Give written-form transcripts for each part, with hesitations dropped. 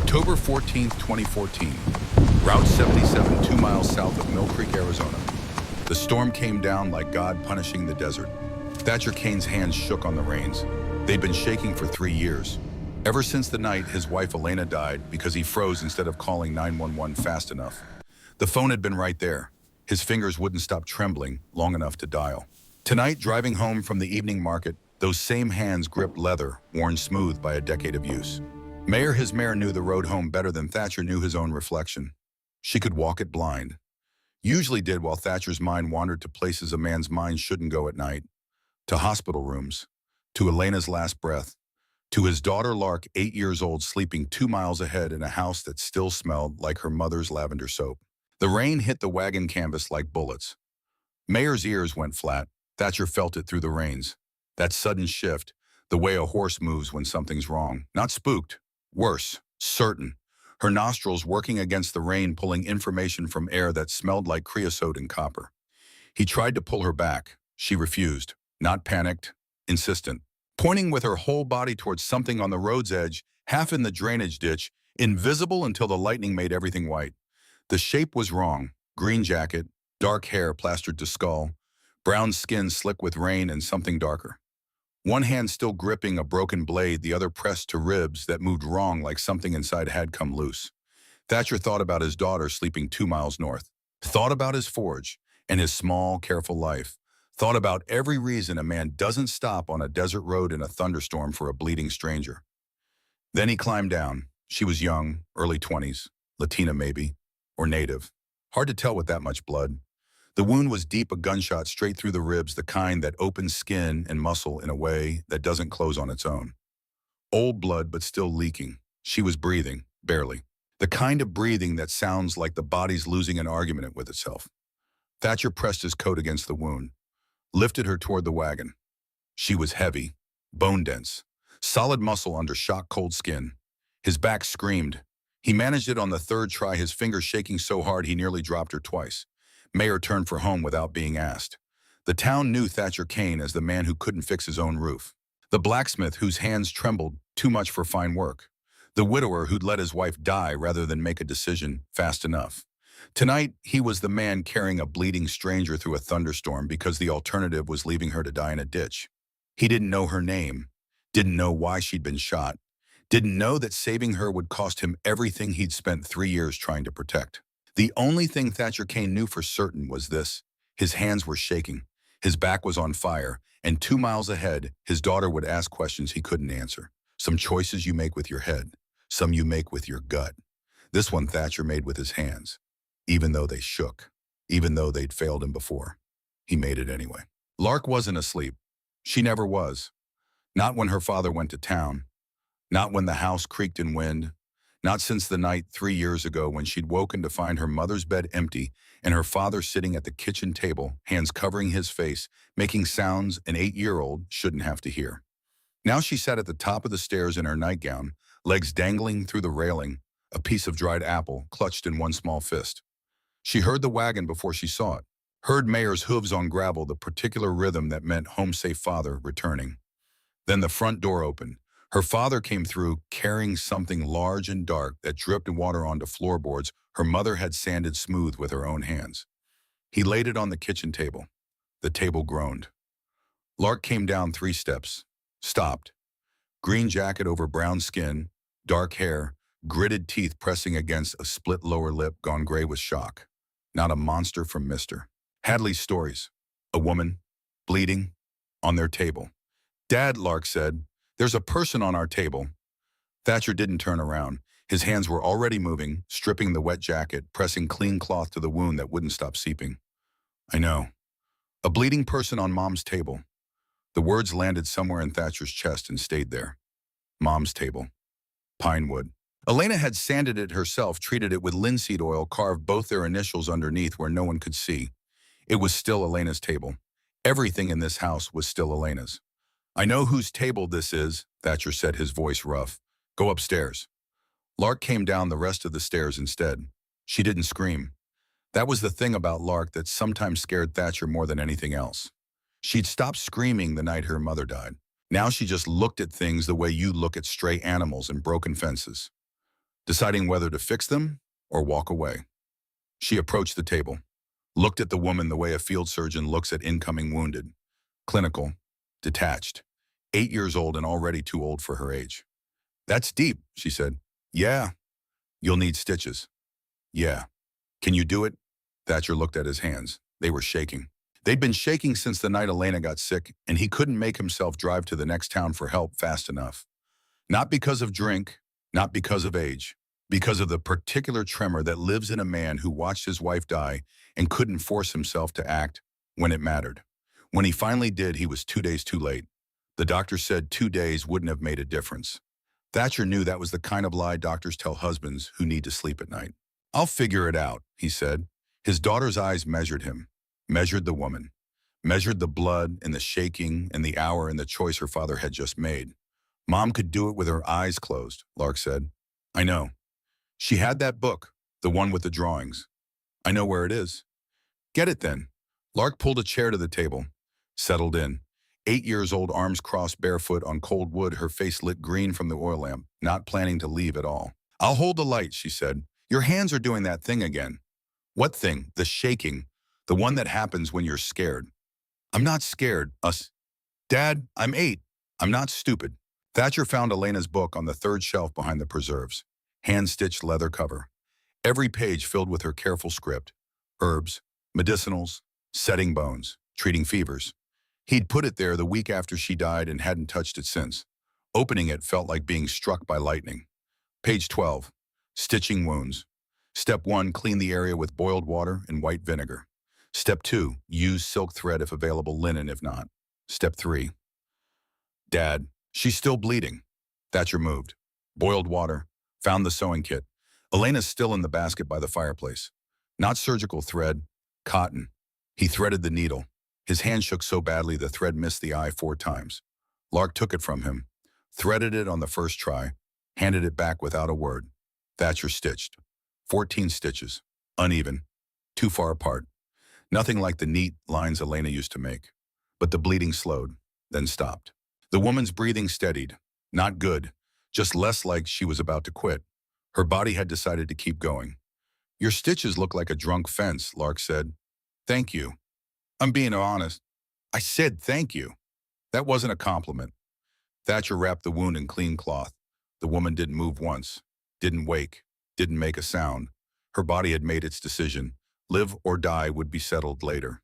October 14th, 2014. Route 77, 2 miles south of Mill Creek, Arizona. The storm came down like God punishing the desert. Thatcher Kane's hands shook on the reins. They'd been shaking for 3 years. Ever since the night his wife Elena died because he froze instead of calling 911 fast enough. The phone had been right there. His fingers wouldn't stop trembling long enough to dial. Tonight, driving home from the evening market, those same hands gripped leather, worn smooth by a decade of use. His mare knew the road home better than Thatcher knew his own reflection. She could walk it blind. Usually did while Thatcher's mind wandered to places a man's mind shouldn't go at night. To hospital rooms, to Elena's last breath, to his daughter Lark, 8 years old, sleeping 2 miles ahead in a house that still smelled like her mother's lavender soap. The rain hit the wagon canvas like bullets. Mayer's ears went flat. Thatcher felt it through the reins. That sudden shift, the way a horse moves when something's wrong. Not spooked, worse, certain. Her nostrils working against the rain, pulling information from air that smelled like creosote and copper. He tried to pull her back. She refused, not panicked, insistent. Pointing with her whole body towards something on the road's edge, half in the drainage ditch, invisible until the lightning made everything white. The shape was wrong. Green jacket, dark hair plastered to skull, brown skin slick with rain and something darker. One hand still gripping a broken blade, the other pressed to ribs that moved wrong like something inside had come loose. Thatcher thought about his daughter sleeping 2 miles north. Thought about his forge and his small, careful life. Thought about every reason a man doesn't stop on a desert road in a thunderstorm for a bleeding stranger. Then he climbed down. She was young, early 20s, Latina maybe, or native. Hard to tell with that much blood. The wound was deep, a gunshot straight through the ribs, the kind that opens skin and muscle in a way that doesn't close on its own. Old blood, but still leaking. She was breathing, barely. The kind of breathing that sounds like the body's losing an argument with itself. Thatcher pressed his coat against the wound, lifted her toward the wagon. She was heavy, bone-dense, solid muscle under shock-cold skin. His back screamed. He managed it on the third try, his fingers shaking so hard he nearly dropped her twice. Mayer turned for home without being asked. The town knew Thatcher Kane as the man who couldn't fix his own roof. The blacksmith whose hands trembled too much for fine work. The widower who'd let his wife die rather than make a decision fast enough. Tonight, he was the man carrying a bleeding stranger through a thunderstorm because the alternative was leaving her to die in a ditch. He didn't know her name, didn't know why she'd been shot, didn't know that saving her would cost him everything he'd spent 3 years trying to protect. The only thing Thatcher Kane knew for certain was this: his hands were shaking, his back was on fire, and 2 miles ahead, his daughter would ask questions he couldn't answer. Some choices you make with your head, some you make with your gut. This one Thatcher made with his hands. Even though they shook, even though they'd failed him before, he made it anyway. Lark wasn't asleep. She never was. Not when her father went to town. Not when the house creaked in wind. Not since the night 3 years ago when she'd woken to find her mother's bed empty and her father sitting at the kitchen table, hands covering his face, making sounds an 8-year-old shouldn't have to hear. Now she sat at the top of the stairs in her nightgown, legs dangling through the railing, a piece of dried apple clutched in one small fist. She heard the wagon before she saw it, heard Mayer's hooves on gravel, the particular rhythm that meant home-safe father returning. Then the front door opened. Her father came through carrying something large and dark that dripped water onto floorboards her mother had sanded smooth with her own hands. He laid it on the kitchen table. The table groaned. Lark came down 3 steps, stopped. Green jacket over brown skin, dark hair, gritted teeth pressing against a split lower lip gone gray with shock. Not a monster from Mr. Hadley's stories. A woman, bleeding, on their table. "Dad," Lark said, "there's a person on our table." Thatcher didn't turn around. His hands were already moving, stripping the wet jacket, pressing clean cloth to the wound that wouldn't stop seeping. "I know. A bleeding person on Mom's table." The words landed somewhere in Thatcher's chest and stayed there. Mom's table. Pine wood. Elena had sanded it herself, treated it with linseed oil, carved both their initials underneath where no one could see. It was still Elena's table. Everything in this house was still Elena's. "I know whose table this is," Thatcher said, his voice rough. "Go upstairs." Lark came down the rest of the stairs instead. She didn't scream. That was the thing about Lark that sometimes scared Thatcher more than anything else. She'd stopped screaming the night her mother died. Now she just looked at things the way you look at stray animals and broken fences. deciding whether to fix them or walk away. She approached the table, looked at the woman the way a field surgeon looks at incoming wounded. Clinical, detached, 8 years old and already too old for her age. "That's deep," she said. "Yeah. You'll need stitches." "Yeah. Can you do it?" Thatcher looked at his hands. They were shaking. They'd been shaking since the night Elena got sick, and he couldn't make himself drive to the next town for help fast enough. Not because of drink, not because of age, because of the particular tremor that lives in a man who watched his wife die and couldn't force himself to act when it mattered. When he finally did, he was 2 days too late. The doctor said 2 days wouldn't have made a difference. Thatcher knew that was the kind of lie doctors tell husbands who need to sleep at night. "I'll figure it out," he said. His daughter's eyes measured him, measured the woman, measured the blood and the shaking and the hour and the choice her father had just made. "Mom could do it with her eyes closed," Lark said. "I know. She had that book, the one with the drawings. I know where it is." "Get it then." Lark pulled a chair to the table, settled in. 8 years old, arms crossed, barefoot on cold wood, her face lit green from the oil lamp, not planning to leave at all. "I'll hold the light," she said. "Your hands are doing that thing again." "What thing?" "The shaking. The one that happens when you're scared." "I'm not scared. Dad, I'm 8. I'm not stupid." Thatcher found Elena's book on the third shelf behind the preserves. Hand-stitched leather cover. Every page filled with her careful script. Herbs, medicinals, setting bones, treating fevers. He'd put it there the week after she died and hadn't touched it since. Opening it felt like being struck by lightning. Page 12. Stitching wounds. Step 1, clean the area with boiled water and white vinegar. Step 2, use silk thread if available, linen if not. Step 3. "Dad, she's still bleeding." Thatcher moved. Boiled water. Found the sewing kit. Elena's still in the basket by the fireplace. Not surgical thread, cotton. He threaded the needle. His hand shook so badly the thread missed the eye 4 times. Lark took it from him, threaded it on the first try, handed it back without a word. Thatcher stitched. 14 stitches. Uneven. Too far apart. Nothing like the neat lines Elena used to make. But the bleeding slowed, then stopped. The woman's breathing steadied. Not good, just less like she was about to quit. Her body had decided to keep going. "Your stitches look like a drunk fence," Lark said. "Thank you. I'm being honest." "I said thank you." That wasn't a compliment. Thatcher wrapped the wound in clean cloth. The woman didn't move once, didn't wake, didn't make a sound. Her body had made its decision. Live or die would be settled later.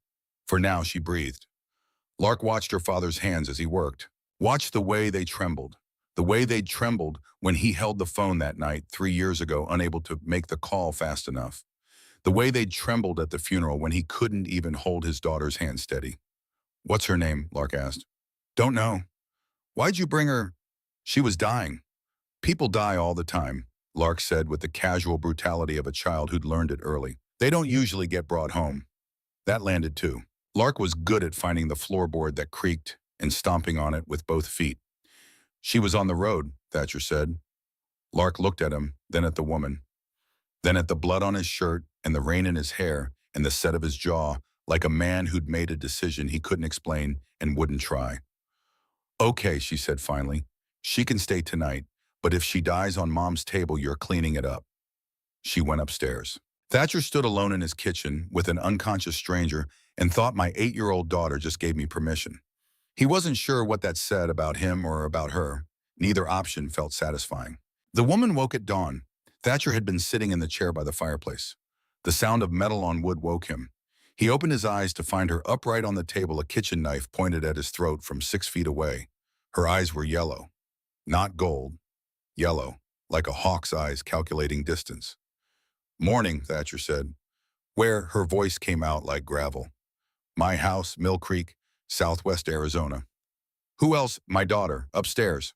For now, she breathed. Lark watched her father's hands as he worked. Watched the way they trembled. The way they'd trembled when he held the phone that night 3 years ago, unable to make the call fast enough. The way they'd trembled at the funeral when he couldn't even hold his daughter's hand steady. "What's her name?" Lark asked. "Don't know." "Why'd you bring her?" "She was dying." "People die all the time," Lark said with the casual brutality of a child who'd learned it early. "They don't usually get brought home." That landed too. Lark was good at finding the floorboard that creaked and stomping on it with both feet. "She was on the road," Thatcher said. Lark looked at him, then at the woman, then at the blood on his shirt and the rain in his hair and the set of his jaw, like a man who'd made a decision he couldn't explain and wouldn't try. "Okay," she said finally. "She can stay tonight, but if she dies on Mom's table, you're cleaning it up." She went upstairs. Thatcher stood alone in his kitchen with an unconscious stranger and thought, my 8-year-old daughter just gave me permission. He wasn't sure what that said about him or about her. Neither option felt satisfying. The woman woke at dawn. Thatcher had been sitting in the chair by the fireplace. The sound of metal on wood woke him. He opened his eyes to find her upright on the table, a kitchen knife pointed at his throat from 6 feet away. Her eyes were yellow. Not gold. Yellow, like a hawk's eyes calculating distance. "Morning," Thatcher said. "Where?" Her voice came out like gravel. "My house, Mill Creek, Southwest Arizona." "Who else?" "My daughter, upstairs."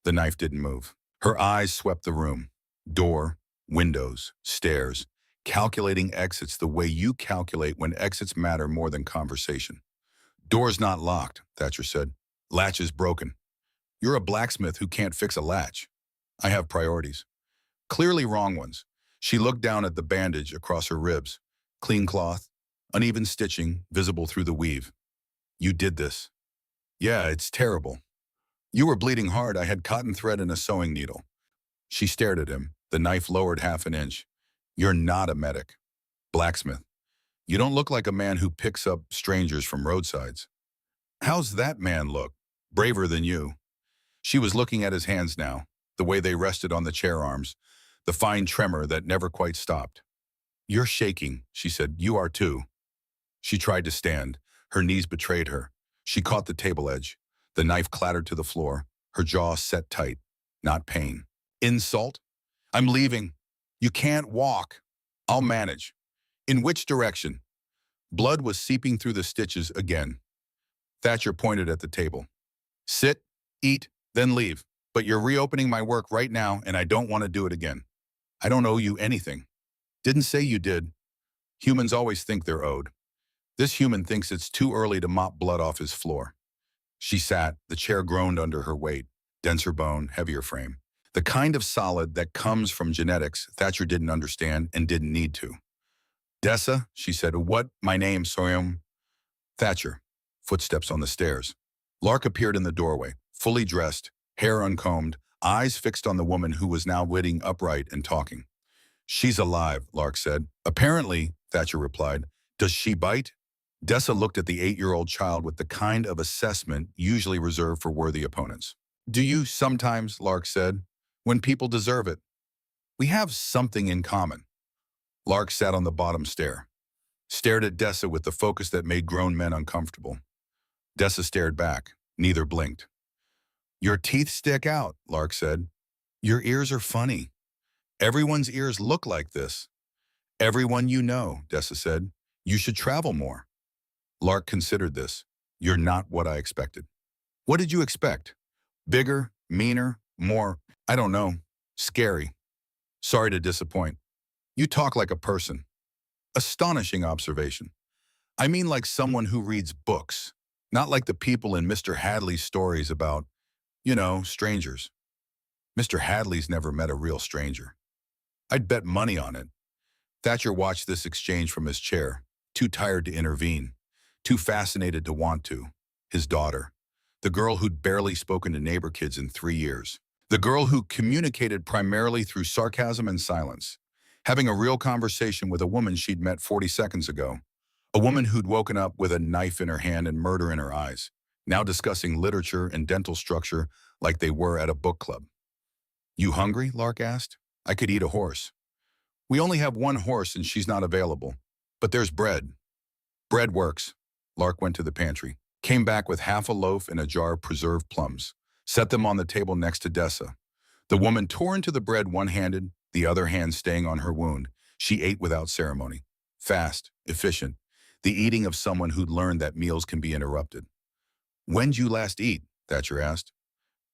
The knife didn't move. Her eyes swept the room. Door, windows, stairs, calculating exits the way you calculate when exits matter more than conversation. "Door's not locked," Thatcher said. "Latch is broken." "You're a blacksmith who can't fix a latch." "I have priorities." Clearly wrong ones. She looked down at the bandage across her ribs. Clean cloth, uneven stitching, visible through the weave. "You did this." "Yeah, it's terrible." "You were bleeding hard. I had cotton thread and a sewing needle." She stared at him, The knife lowered half an inch. You're not a medic. Blacksmith. You don't look like a man who picks up strangers from roadsides. How's that man look? Braver than you. She was looking at his hands now, the way they rested on the chair arms, the fine tremor that never quite stopped. You're shaking, she said. You are too. She tried to stand. Her knees betrayed her. She caught the table edge. The knife clattered to the floor, her jaw set tight. Not pain. Insult? I'm leaving. You can't walk. I'll manage. In which direction? Blood was seeping through the stitches again. Thatcher pointed at the table. Sit, eat, then leave. But you're reopening my work right now, and I don't want to do it again. I don't owe you anything. Didn't say you did. Humans always think they're owed. This human thinks it's too early to mop blood off his floor. She sat, the chair groaned under her weight. Denser bone, heavier frame. The kind of solid that comes from genetics Thatcher didn't understand and didn't need to. Dessa, she said. What? My name, Soyam. Thatcher. Footsteps on the stairs. Lark appeared in the doorway, fully dressed, hair uncombed, eyes fixed on the woman who was now sitting upright and talking. She's alive, Lark said. Apparently, Thatcher replied. Does she bite? Dessa looked at the 8-year-old child with the kind of assessment usually reserved for worthy opponents. Do you sometimes, Lark said, when people deserve it? We have something in common. Lark sat on the bottom stair, stared at Dessa with the focus that made grown men uncomfortable. Dessa stared back. Neither blinked. Your teeth stick out, Lark said. Your ears are funny. Everyone's ears look like this. Everyone you know, Dessa said. You should travel more. Lark considered this. You're not what I expected. What did you expect? Bigger, meaner, more, I don't know, scary. Sorry to disappoint. You talk like a person. Astonishing observation. I mean like someone who reads books, not like the people in Mr. Hadley's stories about, strangers. Mr. Hadley's never met a real stranger. I'd bet money on it. Thatcher watched this exchange from his chair, too tired to intervene, too fascinated to want to. His daughter, the girl who'd barely spoken to neighbor kids in 3 years, the girl who communicated primarily through sarcasm and silence, having a real conversation with a woman she'd met 40 seconds ago, a woman who'd woken up with a knife in her hand and murder in her eyes, now discussing literature and dental structure like they were at a book club. You hungry? Lark asked. I could eat a horse. We only have one horse and she's not available. But there's bread. Bread works. Lark went to the pantry, came back with half a loaf and a jar of preserved plums, set them on the table next to Dessa. The woman tore into the bread one-handed, the other hand staying on her wound. She ate without ceremony. Fast, efficient, the eating of someone who'd learned that meals can be interrupted. When'd you last eat? Thatcher asked.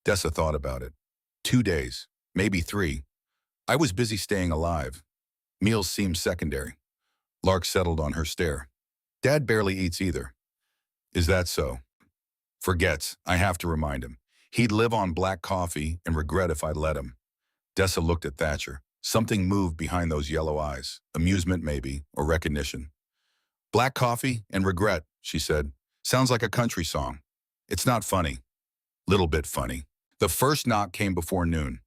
Dessa thought about it. 2 days, maybe 3. I was busy staying alive. Meals seemed secondary. Lark settled on her stare. Dad barely eats either. Is that so? Forgets, I have to remind him. He'd live on black coffee and regret if I let him. Dessa looked at Thatcher. Something moved behind those yellow eyes. Amusement maybe, or recognition. Black coffee and regret, she said. Sounds like a country song. It's not funny. Little bit funny. The first knock came before noon.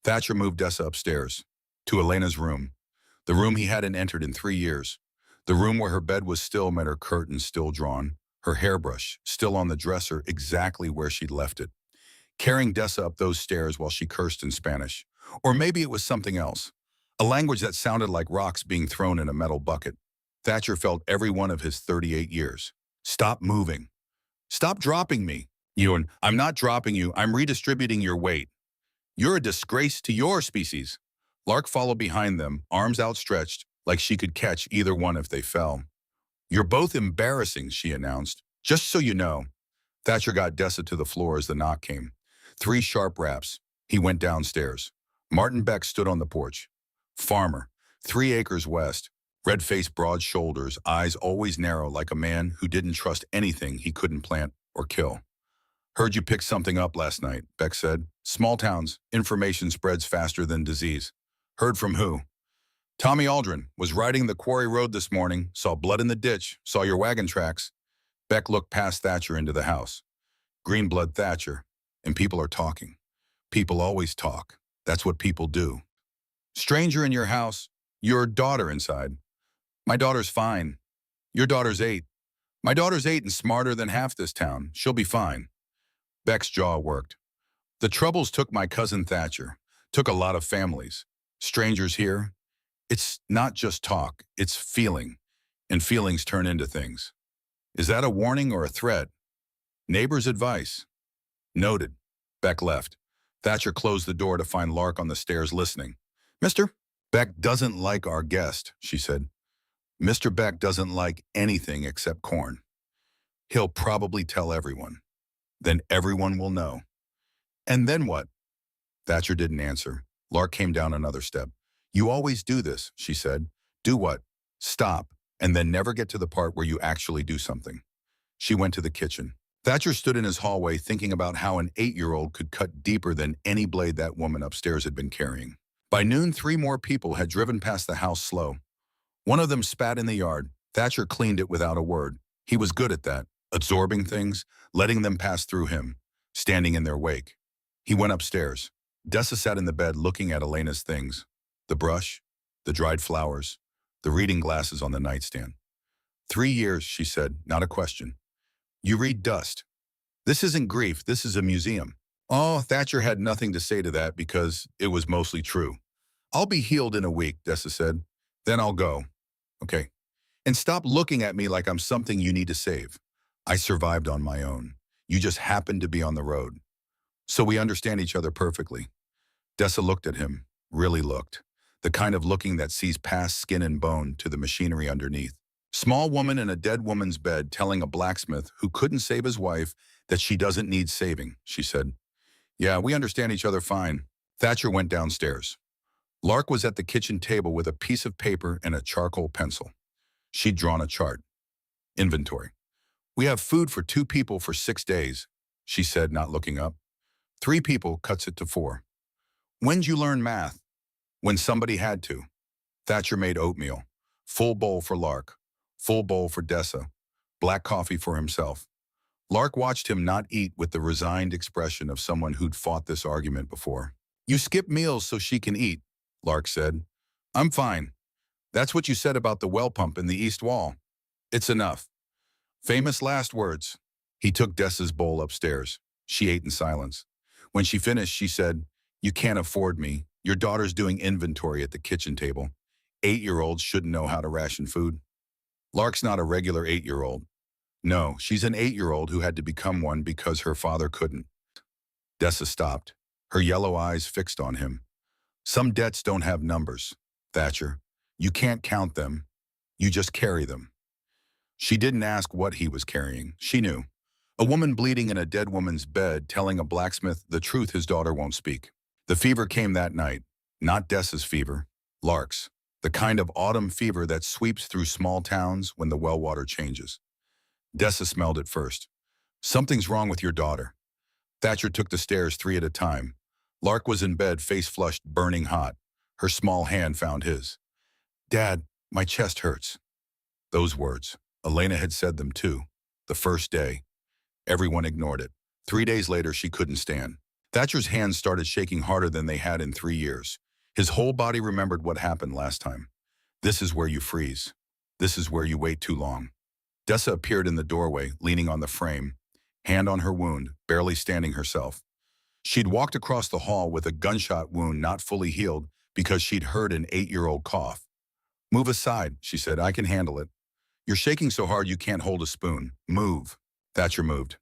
Thatcher moved Dessa upstairs, to Elena's room. The room he hadn't entered in 3 years. The room where her bed was still met her curtains still drawn, her hairbrush still on the dresser exactly where she'd left it. Carrying Dessa up those stairs while she cursed in Spanish. Or maybe it was something else. A language that sounded like rocks being thrown in a metal bucket. Thatcher felt every one of his 38 years. Stop moving. Stop dropping me. Ewan, I'm not dropping you, I'm redistributing your weight. You're a disgrace to your species. Lark followed behind them, arms outstretched, like she could catch either one if they fell. You're both embarrassing, she announced. Just so you know. Thatcher got Dessa to the floor as the knock came. 3 sharp raps. He went downstairs. Martin Beck stood on the porch. Farmer, 3 acres west, red-faced, broad shoulders, eyes always narrow like a man who didn't trust anything he couldn't plant or kill. Heard you picked something up last night, Beck said. Small towns, information spreads faster than disease. Heard from who? Tommy Aldrin was riding the quarry road this morning, saw blood in the ditch, saw your wagon tracks. Beck looked past Thatcher into the house. Green blood Thatcher. And people are talking. People always talk. That's what people do. Stranger in your house. Your daughter inside. My daughter's fine. Your daughter's 8. My daughter's 8 and smarter than half this town. She'll be fine. Beck's jaw worked. The troubles took my cousin Thatcher. Took a lot of families. Strangers here. It's not just talk. It's feeling. And feelings turn into things. Is that a warning or a threat? Neighbor's advice. Noted. Beck left. Thatcher closed the door to find Lark on the stairs listening. Mister? Beck doesn't like our guest, she said. Mr. Beck doesn't like anything except corn. He'll probably tell everyone. Then everyone will know. And then what? Thatcher didn't answer. Lark came down another step. You always do this, she said. Do what? Stop, and then never get to the part where you actually do something. She went to the kitchen. Thatcher stood in his hallway thinking about how an 8-year-old could cut deeper than any blade that woman upstairs had been carrying. By noon, 3 more people had driven past the house slow. One of them spat in the yard. Thatcher cleaned it without a word. He was good at that, absorbing things, letting them pass through him, standing in their wake. He went upstairs. Dessa sat in the bed looking at Elena's things. The brush, the dried flowers, the reading glasses on the nightstand. 3 years, she said, not a question. You read dust. This isn't grief, this is a museum. Oh, Thatcher had nothing to say to that because it was mostly true. I'll be healed in a week, Dessa said. Then I'll go. Okay. And stop looking at me like I'm something you need to save. I survived on my own. You just happened to be on the road. So we understand each other perfectly. Dessa looked at him, really looked. The kind of looking that sees past skin and bone to the machinery underneath. Small woman in a dead woman's bed telling a blacksmith who couldn't save his wife that she doesn't need saving, she said. Yeah, we understand each other fine. Thatcher went downstairs. Lark was at the kitchen table with a piece of paper and a charcoal pencil. She'd drawn a chart. Inventory. We have food for 2 people for 6 days, she said, not looking up. 3 people cuts it to 4. When'd you learn math? When somebody had to. Thatcher made oatmeal. Full bowl for Lark. Full bowl for Dessa. Black coffee for himself. Lark watched him not eat with the resigned expression of someone who'd fought this argument before. You skip meals so she can eat, Lark said. I'm fine. That's what you said about the well pump in the east wall. It's enough. Famous last words. He took Dessa's bowl upstairs. She ate in silence. When she finished, she said, You can't afford me. Your daughter's doing inventory at the kitchen table. 8-year-olds shouldn't know how to ration food. Lark's not a regular 8-year-old. No, she's an 8-year-old who had to become one because her father couldn't. Dessa stopped, her yellow eyes fixed on him. Some debts don't have numbers, Thatcher. You can't count them. You just carry them. She didn't ask what he was carrying. She knew. A woman bleeding in a dead woman's bed telling a blacksmith the truth his daughter won't speak. The fever came that night. Not Dessa's fever. Lark's. The kind of autumn fever that sweeps through small towns when the well water changes. Dessa smelled it first. Something's wrong with your daughter. Thatcher took the stairs 3 at a time. Lark was in bed, face flushed, burning hot. Her small hand found his. Dad, my chest hurts. Those words. Elena had said them too. The first day. Everyone ignored it. 3 days later, she couldn't stand. Thatcher's hands started shaking harder than they had in 3 years. His whole body remembered what happened last time. This is where you freeze. This is where you wait too long. Dessa appeared in the doorway, leaning on the frame, hand on her wound, barely standing herself. She'd walked across the hall with a gunshot wound not fully healed because she'd heard an 8-year-old cough. Move aside, she said, I can handle it. You're shaking so hard you can't hold a spoon. Move. Thatcher moved.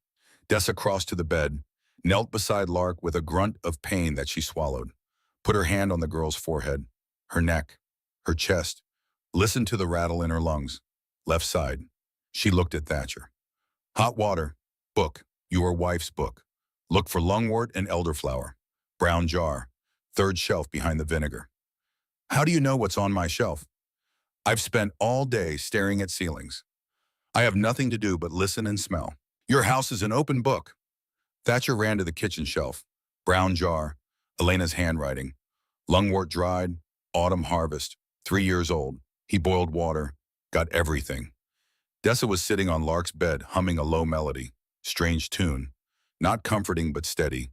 Dessa crossed to the bed, knelt beside Lark with a grunt of pain that she swallowed, put her hand on the girl's forehead, her neck, her chest, listened to the rattle in her lungs. Left side. She looked at Thatcher. Hot water. Book. Your wife's book. Look for lungwort and elderflower. Brown jar. 3rd shelf behind the vinegar. How do you know what's on my shelf? I've spent all day staring at ceilings. I have nothing to do but listen and smell. Your house is an open book. Thatcher ran to the kitchen shelf. Brown jar. Elena's handwriting. Lungwort dried. Autumn harvest. 3 years old. He boiled water. Got everything. Dessa was sitting on Lark's bed, humming a low melody. Strange tune. Not comforting but steady.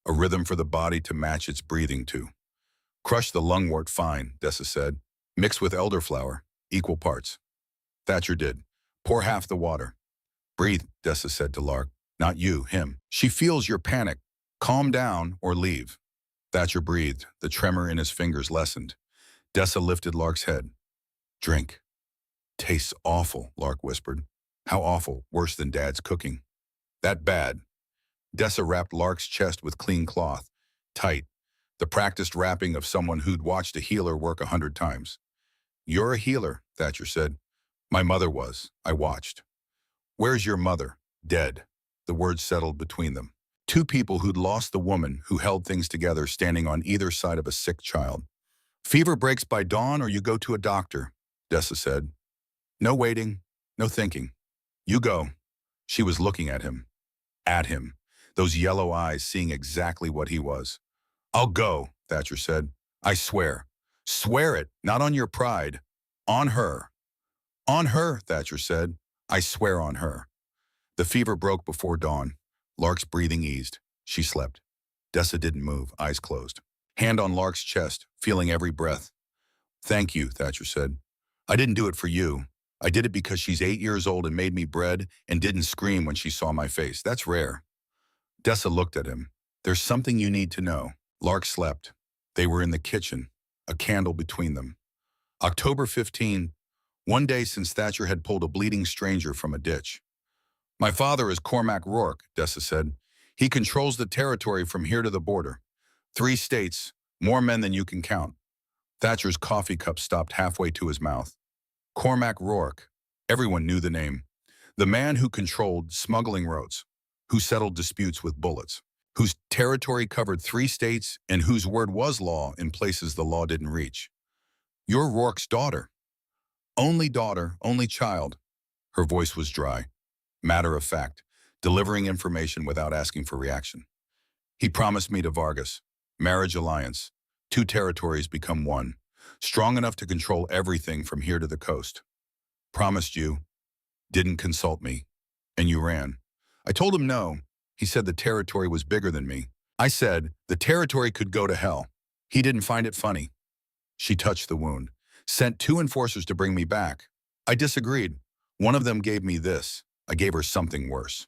A rhythm for the body to match its breathing to. Crush the lungwort fine, Dessa said. Mix with elderflower, equal parts. Thatcher did. Pour half the water. Breathe, Dessa said to Lark. Not you, him. She feels your panic. Calm down or leave. Thatcher breathed. The tremor in his fingers lessened. Dessa lifted Lark's head. Drink. Tastes awful, Lark whispered. How awful? Worse than Dad's cooking. That bad. Dessa wrapped Lark's chest with clean cloth. Tight. The practiced wrapping of someone who'd watched a healer work 100 times. You're a healer, Thatcher said. My mother was. I watched. Where's your mother? Dead. The words settled between them. Two people who'd lost the woman who held things together standing on either side of a sick child. Fever breaks by dawn or you go to a doctor, Dessa said. No waiting, no thinking. You go. She was looking at him. At him. Those yellow eyes seeing exactly what he was. I'll go, Thatcher said. I swear. Swear it, not on your pride. On her. On her, Thatcher said. I swear on her. The fever broke before dawn. Lark's breathing eased. She slept. Dessa didn't move, eyes closed. Hand on Lark's chest, feeling every breath. Thank you, Thatcher said. I didn't do it for you. I did it because she's 8 years old and made me bread and didn't scream when she saw my face. That's rare. Dessa looked at him. There's something you need to know. Lark slept. They were in the kitchen, a candle between them. October 15, one day since Thatcher had pulled a bleeding stranger from a ditch. My father is Cormac Rourke, Dessa said. He controls the territory from here to the border. 3 states, more men than you can count. Thatcher's coffee cup stopped halfway to his mouth. Cormac Rourke. Everyone knew the name. The man who controlled smuggling routes, who settled disputes with bullets, whose territory covered 3 states and whose word was law in places the law didn't reach. You're Rourke's daughter. Only daughter, only child. Her voice was dry, matter of fact, delivering information without asking for reaction. He promised me to Vargas. Marriage alliance. 2 territories become 1. Strong enough to control everything from here to the coast. Promised you. Didn't consult me. And you ran. I told him no. He said the territory was bigger than me. I said the territory could go to hell. He didn't find it funny. She touched the wound. Sent 2 enforcers to bring me back. I disagreed. One of them gave me this. I gave her something worse.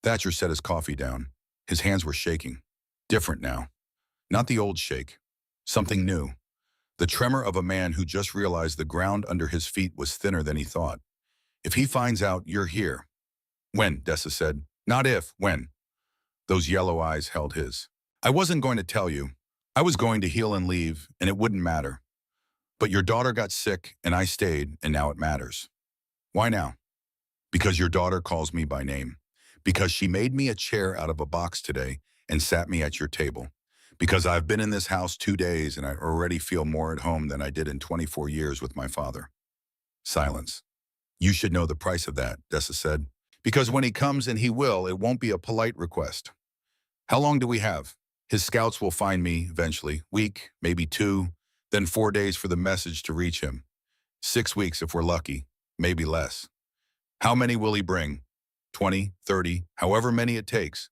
Thatcher set his coffee down. His hands were shaking. Different now. Not the old shake. Something new. The tremor of a man who just realized the ground under his feet was thinner than he thought. If he finds out you're here. When, Dessa said. Not if, when. Those yellow eyes held his. I wasn't going to tell you. I was going to heal and leave, and it wouldn't matter. But your daughter got sick, and I stayed, and now it matters. Why now? Because your daughter calls me by name. Because she made me a chair out of a box today and sat me at your table. Because I've been in this house 2 days and I already feel more at home than I did in 24 years with my father. Silence. You should know the price of that, Dessa said. Because when he comes, and he will, it won't be a polite request. How long do we have? His scouts will find me eventually. Week, maybe 2, then 4 days for the message to reach him. 6 weeks if we're lucky, maybe less. How many will he bring? 20, 30, however many it takes.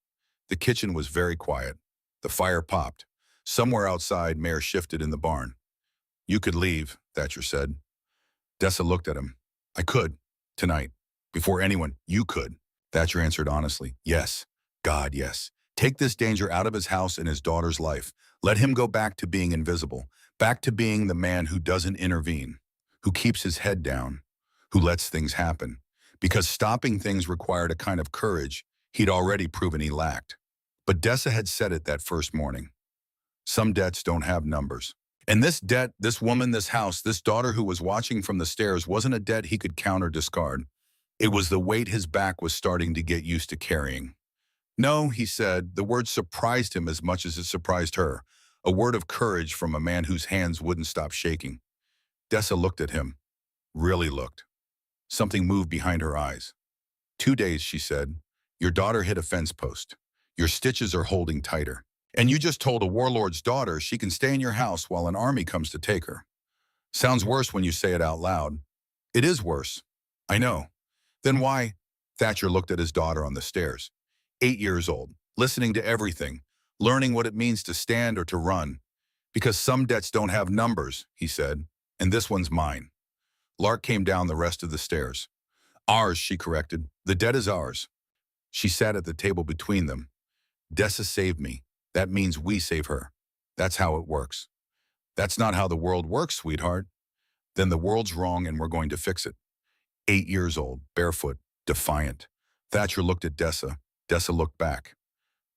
The kitchen was very quiet. The fire popped. Somewhere outside, Mayor shifted in the barn. You could leave, Thatcher said. Dessa looked at him. I could, tonight, before anyone. You could. Thatcher answered honestly. Yes. God, yes. Take this danger out of his house and his daughter's life. Let him go back to being invisible, back to being the man who doesn't intervene, who keeps his head down, who lets things happen. Because stopping things required a kind of courage he'd already proven he lacked. But Dessa had said it that first morning. Some debts don't have numbers. And this debt, this woman, this house, this daughter who was watching from the stairs wasn't a debt he could count or discard. It was the weight his back was starting to get used to carrying. No, he said, the word surprised him as much as it surprised her. A word of courage from a man whose hands wouldn't stop shaking. Dessa looked at him. Really looked. Something moved behind her eyes. 2 days, she said. Your daughter hit a fence post. Your stitches are holding tighter. And you just told a warlord's daughter she can stay in your house while an army comes to take her. Sounds worse when you say it out loud. It is worse. I know. Then why? Thatcher looked at his daughter on the stairs. 8 years old, listening to everything, learning what it means to stand or to run. Because some debts don't have numbers, he said, and this one's mine. Lark came down the rest of the stairs. Ours, she corrected. The debt is ours. She sat at the table between them. Dessa saved me. That means we save her. That's how it works. That's not how the world works, sweetheart. Then the world's wrong and we're going to fix it. 8 years old, barefoot, defiant. Thatcher looked at Dessa. Dessa looked back.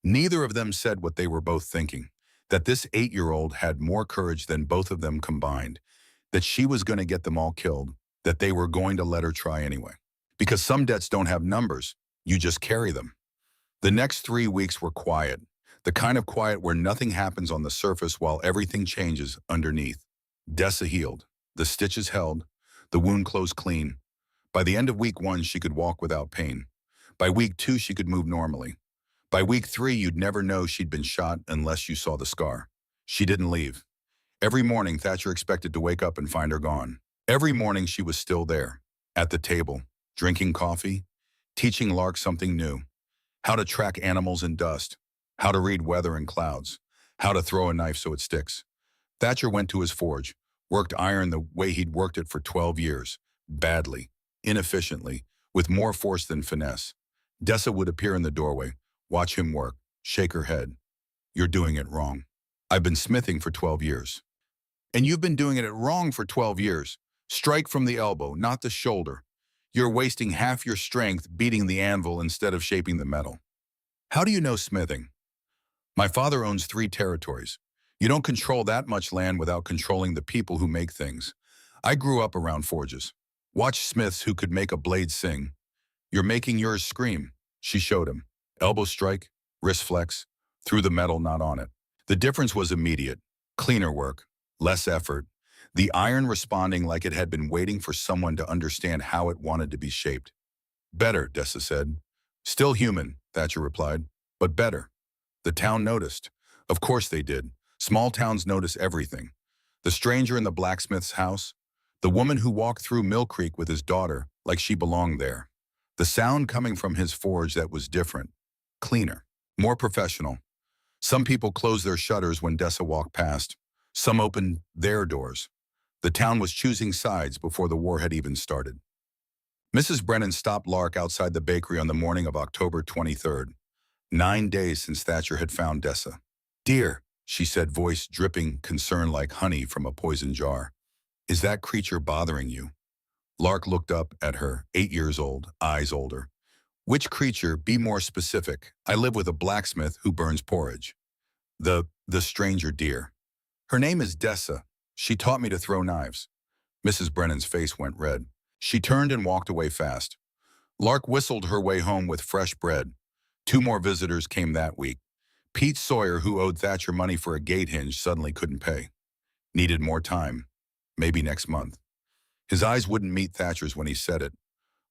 Neither of them said what they were both thinking, that this 8-year-old had more courage than both of them combined, that she was going to get them all killed, that they were going to let her try anyway. Because some debts don't have numbers, you just carry them. The next 3 weeks were quiet, the kind of quiet where nothing happens on the surface while everything changes underneath. Dessa healed. The stitches held. The wound closed clean. By the end of week 1, she could walk without pain. By week 2, she could move normally. By week 3, you'd never know she'd been shot unless you saw the scar. She didn't leave. Every morning, Thatcher expected to wake up and find her gone. Every morning, she was still there, at the table, drinking coffee, teaching Lark something new. How to track animals in dust, how to read weather in clouds, how to throw a knife so it sticks. Thatcher went to his forge, worked iron the way he'd worked it for 12 years, badly, inefficiently, with more force than finesse. Dessa would appear in the doorway, watch him work, shake her head. You're doing it wrong. I've been smithing for 12 years. And you've been doing it wrong for 12 years. Strike from the elbow, not the shoulder. You're wasting half your strength beating the anvil instead of shaping the metal. How do you know smithing? My father owns 3 territories. You don't control that much land without controlling the people who make things. I grew up around forges. Watch smiths who could make a blade sing. You're making yours scream. She showed him. Elbow strike, wrist flex, through the metal, not on it. The difference was immediate. Cleaner work, less effort. The iron responding like it had been waiting for someone to understand how it wanted to be shaped. Better, Dessa said. Still human, Thatcher replied, but better. The town noticed. Of course they did. Small towns notice everything. The stranger in the blacksmith's house, the woman who walked through Mill Creek with his daughter like she belonged there. The sound coming from his forge that was different, cleaner, more professional. Some people closed their shutters when Dessa walked past. Some opened their doors. The town was choosing sides before the war had even started. Mrs. Brennan stopped Lark outside the bakery on the morning of October 23rd, 9 days since Thatcher had found Dessa. Dear, she said, voice dripping concern like honey from a poison jar. Is that creature bothering you? Lark looked up at her, 8 years old, eyes older. Which creature? Be more specific. I live with a blacksmith who burns porridge. The stranger, dear. Her name is Dessa. She taught me to throw knives. Mrs. Brennan's face went red. She turned and walked away fast. Lark whistled her way home with fresh bread. 2 more visitors came that week. Pete Sawyer, who owed Thatcher money for a gate hinge, suddenly couldn't pay. Needed more time. Maybe next month. His eyes wouldn't meet Thatcher's when he said it.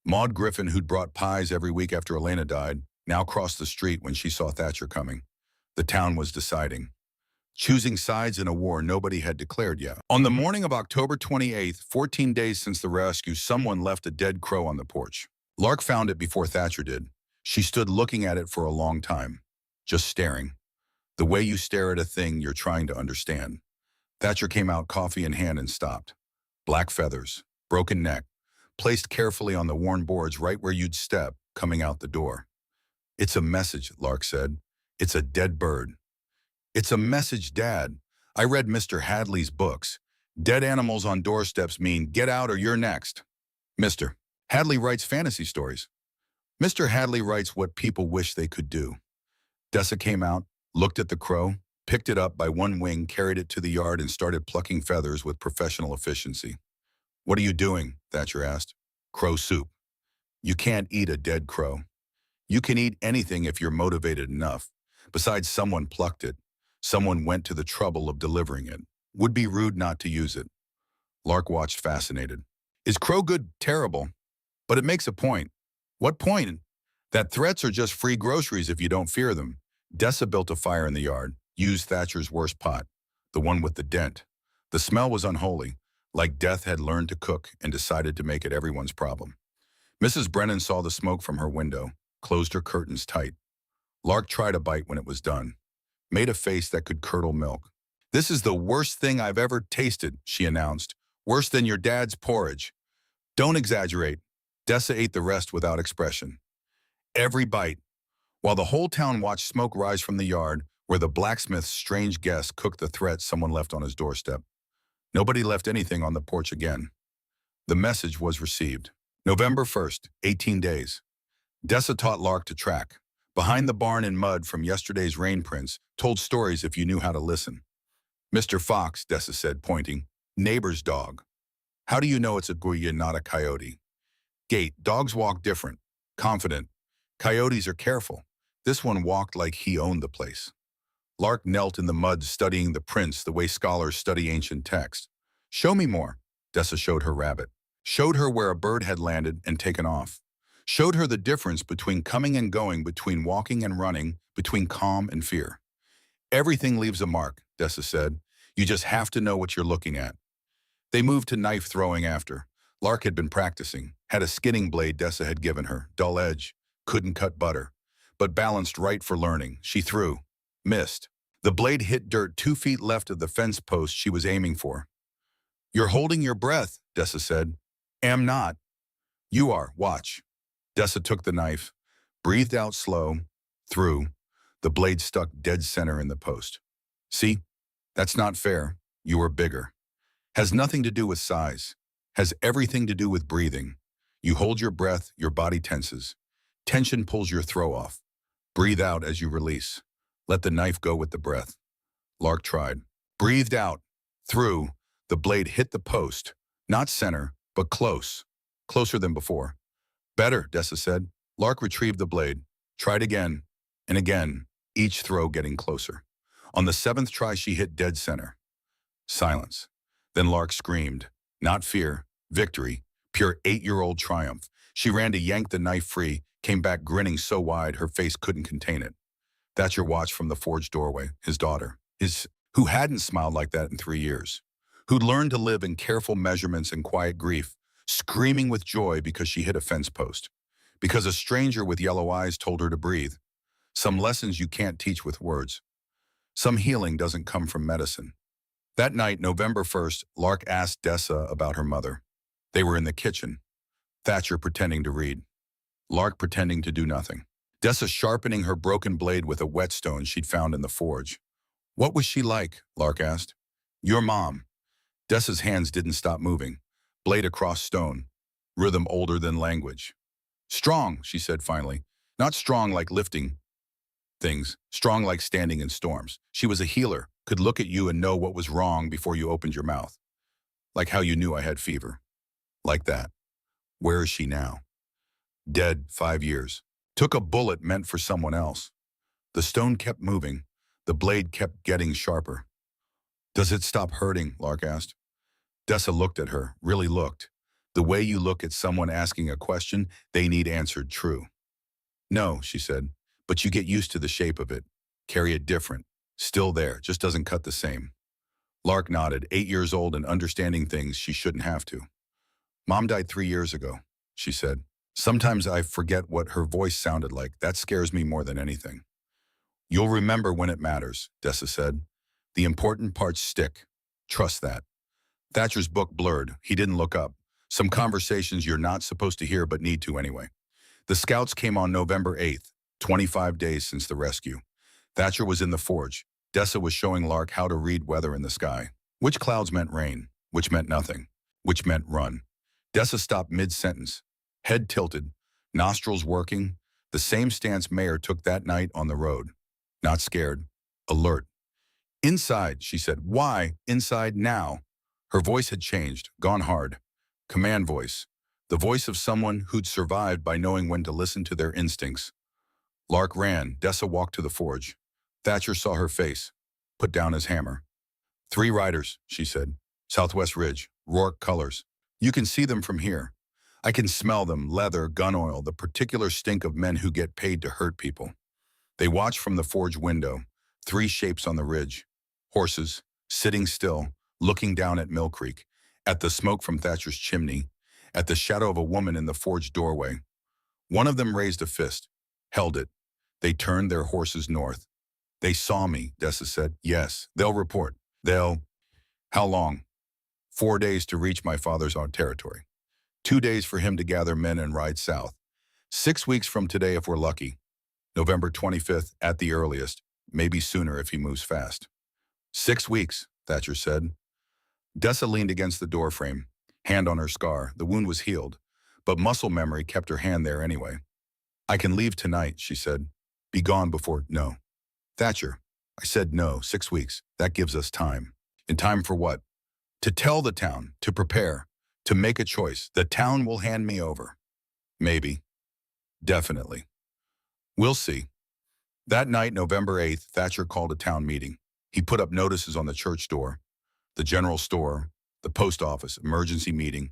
Maud Griffin, who'd brought pies every week after Elena died, now crossed the street when she saw Thatcher coming. The town was deciding. Choosing sides in a war nobody had declared yet. On the morning of October 28th, 14 days since the rescue, someone left a dead crow on the porch. Lark found it before Thatcher did. She stood looking at it for a long time, just staring. The way you stare at a thing you're trying to understand. Thatcher came out, coffee in hand, and stopped. Black feathers, broken neck, placed carefully on the worn boards right where you'd step, coming out the door. It's a message, Lark said. It's a dead bird. It's a message, Dad. I read Mr. Hadley's books. Dead animals on doorsteps mean get out or you're next. Mr. Hadley writes fantasy stories. Mr. Hadley writes what people wish they could do. Dessa came out, looked at the crow, picked it up by one wing, carried it to the yard, and started plucking feathers with professional efficiency. What are you doing? Thatcher asked. Crow soup. You can't eat a dead crow. You can eat anything if you're motivated enough. Besides, someone plucked it. Someone went to the trouble of delivering it. Would be rude not to use it. Lark watched fascinated. Is crow good? Terrible. But it makes a point. What point? That threats are just free groceries if you don't fear them. Dessa built a fire in the yard, used Thatcher's worst pot, the one with the dent. The smell was unholy, like death had learned to cook and decided to make it everyone's problem. Mrs. Brennan saw the smoke from her window, closed her curtains tight. Lark tried a bite when it was done, made a face that could curdle milk. This is the worst thing I've ever tasted, she announced. Worse than your dad's porridge. Don't exaggerate. Dessa ate the rest without expression. Every bite, while the whole town watched smoke rise from the yard where the blacksmith's strange guest cooked the threat someone left on his doorstep. Nobody left anything on the porch again. The message was received. November 1st, 18 days. Dessa taught Lark to track. Behind the barn in mud from yesterday's rain prints, told stories if you knew how to listen. Mr. Fox, Dessa said, pointing. Neighbor's dog. How do you know it's a guya, not a coyote? Gait, dogs walk different. Confident. Coyotes are careful. This one walked like he owned the place. Lark knelt in the mud studying the prints the way scholars study ancient text. Show me more, Dessa showed her rabbit. Showed her where a bird had landed and taken off. Showed her the difference between coming and going, between walking and running, between calm and fear. Everything leaves a mark, Dessa said. You just have to know what you're looking at. They moved to knife throwing after. Lark had been practicing, had a skinning blade Dessa had given her, dull edge, couldn't cut butter, but balanced right for learning. She threw, missed. The blade hit dirt 2 feet left of the fence post she was aiming for. You're holding your breath, Dessa said. Am not. You are, watch. Dessa took the knife, breathed out slow, threw. The blade stuck dead center in the post. See? That's not fair. You are bigger. Has nothing to do with size. Has everything to do with breathing. You hold your breath, your body tenses. Tension pulls your throw off. Breathe out as you release. Let the knife go with the breath. Lark tried. Breathed out. Threw. The blade hit the post. Not center, but close. Closer than before. Better, Dessa said. Lark retrieved the blade. Tried again. And again. Each throw getting closer. On the 7th try, she hit dead center. Silence. Then Lark screamed. Not fear. Victory. Pure 8-year-old triumph. She ran to yank the knife free, came back grinning so wide her face couldn't contain it. Thatcher watched from the forge doorway, his daughter, who hadn't smiled like that in 3 years, who'd learned to live in careful measurements and quiet grief, screaming with joy because she hit a fence post, because a stranger with yellow eyes told her to breathe. Some lessons you can't teach with words. Some healing doesn't come from medicine. That night, November 1st, Lark asked Dessa about her mother. They were in the kitchen, Thatcher pretending to read, Lark pretending to do nothing. Dessa sharpening her broken blade with a whetstone she'd found in the forge. What was she like? Lark asked. Your mom. Dessa's hands didn't stop moving. Blade across stone. Rhythm older than language. Strong, she said finally. Not strong like lifting things. Strong like standing in storms. She was a healer, could look at you and know what was wrong before you opened your mouth. Like how you knew I had fever. Like that. Where is she now? Dead 5 years. Took a bullet meant for someone else. The stone kept moving. The blade kept getting sharper. Does it stop hurting? Lark asked. Dessa looked at her, really looked. The way you look at someone asking a question they need answered true. No, she said, but you get used to the shape of it. Carry it different. Still there, just doesn't cut the same. Lark nodded, 8 years old and understanding things she shouldn't have to. Mom died 3 years ago, she said. Sometimes I forget what her voice sounded like. That scares me more than anything. You'll remember when it matters, Dessa said. The important parts stick. Trust that. Thatcher's book blurred. He didn't look up. Some conversations you're not supposed to hear but need to anyway. The scouts came on November 8th, 25 days since the rescue. Thatcher was in the forge. Dessa was showing Lark how to read weather in the sky. Which clouds meant rain, which meant nothing, which meant run. Dessa stopped mid-sentence. Head tilted, nostrils working, the same stance Mayer took that night on the road. Not scared, alert. Inside, she said. Why? Inside now. Her voice had changed, gone hard. Command voice. The voice of someone who'd survived by knowing when to listen to their instincts. Lark ran. Dessa walked to the forge. Thatcher saw her face. Put down his hammer. 3 riders, she said. Southwest Ridge, Rourke colors. You can see them from here. I can smell them, leather, gun oil, the particular stink of men who get paid to hurt people. They watched from the forge window, 3 shapes on the ridge. Horses, sitting still, looking down at Mill Creek, at the smoke from Thatcher's chimney, at the shadow of a woman in the forge doorway. One of them raised a fist, held it. They turned their horses north. They saw me, Dessa said. Yes, they'll report. They'll... How long? 4 days to reach my father's own territory. 2 days for him to gather men and ride south. 6 weeks from today if we're lucky. November 25th at the earliest, maybe sooner if he moves fast. 6 weeks, Thatcher said. Dessa leaned against the doorframe, hand on her scar. The wound was healed, but muscle memory kept her hand there anyway. I can leave tonight, she said. Be gone before... No. Thatcher, I said no, 6 weeks. That gives us time. And time for what? To tell the town, to prepare, to make a choice. The town will hand me over. Maybe. Definitely. We'll see. That night, November 8th, Thatcher called a town meeting. He put up notices on the church door, the general store, the post office, emergency meeting.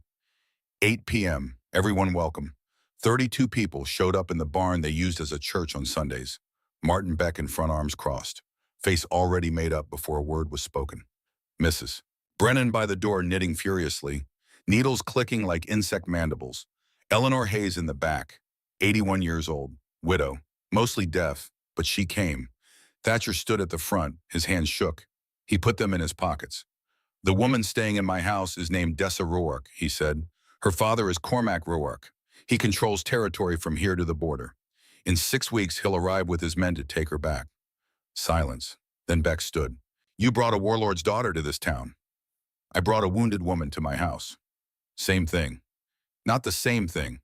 8 p.m., everyone welcome. 32 people showed up in the barn they used as a church on Sundays. Martin Beck in front, arms crossed, face already made up before a word was spoken. Mrs. Brennan by the door knitting furiously, needles clicking like insect mandibles. Eleanor Hayes in the back, 81 years old, widow, mostly deaf, but she came. Thatcher stood at the front, his hands shook. He put them in his pockets. The woman staying in my house is named Dessa Roark, he said. Her father is Cormac Roark. He controls territory from here to the border. In 6 weeks, he'll arrive with his men to take her back. Silence. Then Beck stood. You brought a warlord's daughter to this town. I brought a wounded woman to my house. Same thing. Not the same thing.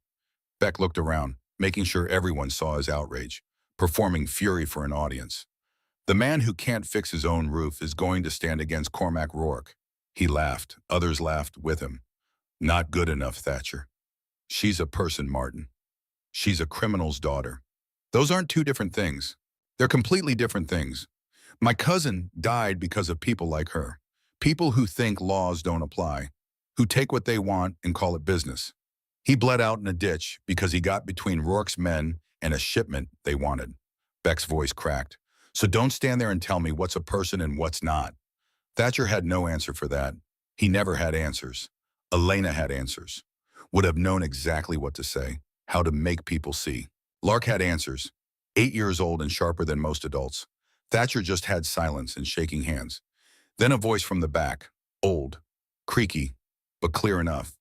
Beck looked around, making sure everyone saw his outrage, performing fury for an audience. The man who can't fix his own roof is going to stand against Cormac Roark. He laughed. Others laughed with him. Not good enough, Thatcher. She's a person, Martin. She's a criminal's daughter. Those aren't two different things. They're completely different things. My cousin died because of people like her. People who think laws don't apply, who take what they want and call it business. He bled out in a ditch because he got between Rourke's men and a shipment they wanted. Beck's voice cracked. So don't stand there and tell me what's a person and what's not. Thatcher had no answer for that. He never had answers. Elena had answers. Would have known exactly what to say, how to make people see. Lark had answers. 8 years old and sharper than most adults. Thatcher just had silence and shaking hands. Then a voice from the back, old, creaky, but clear enough.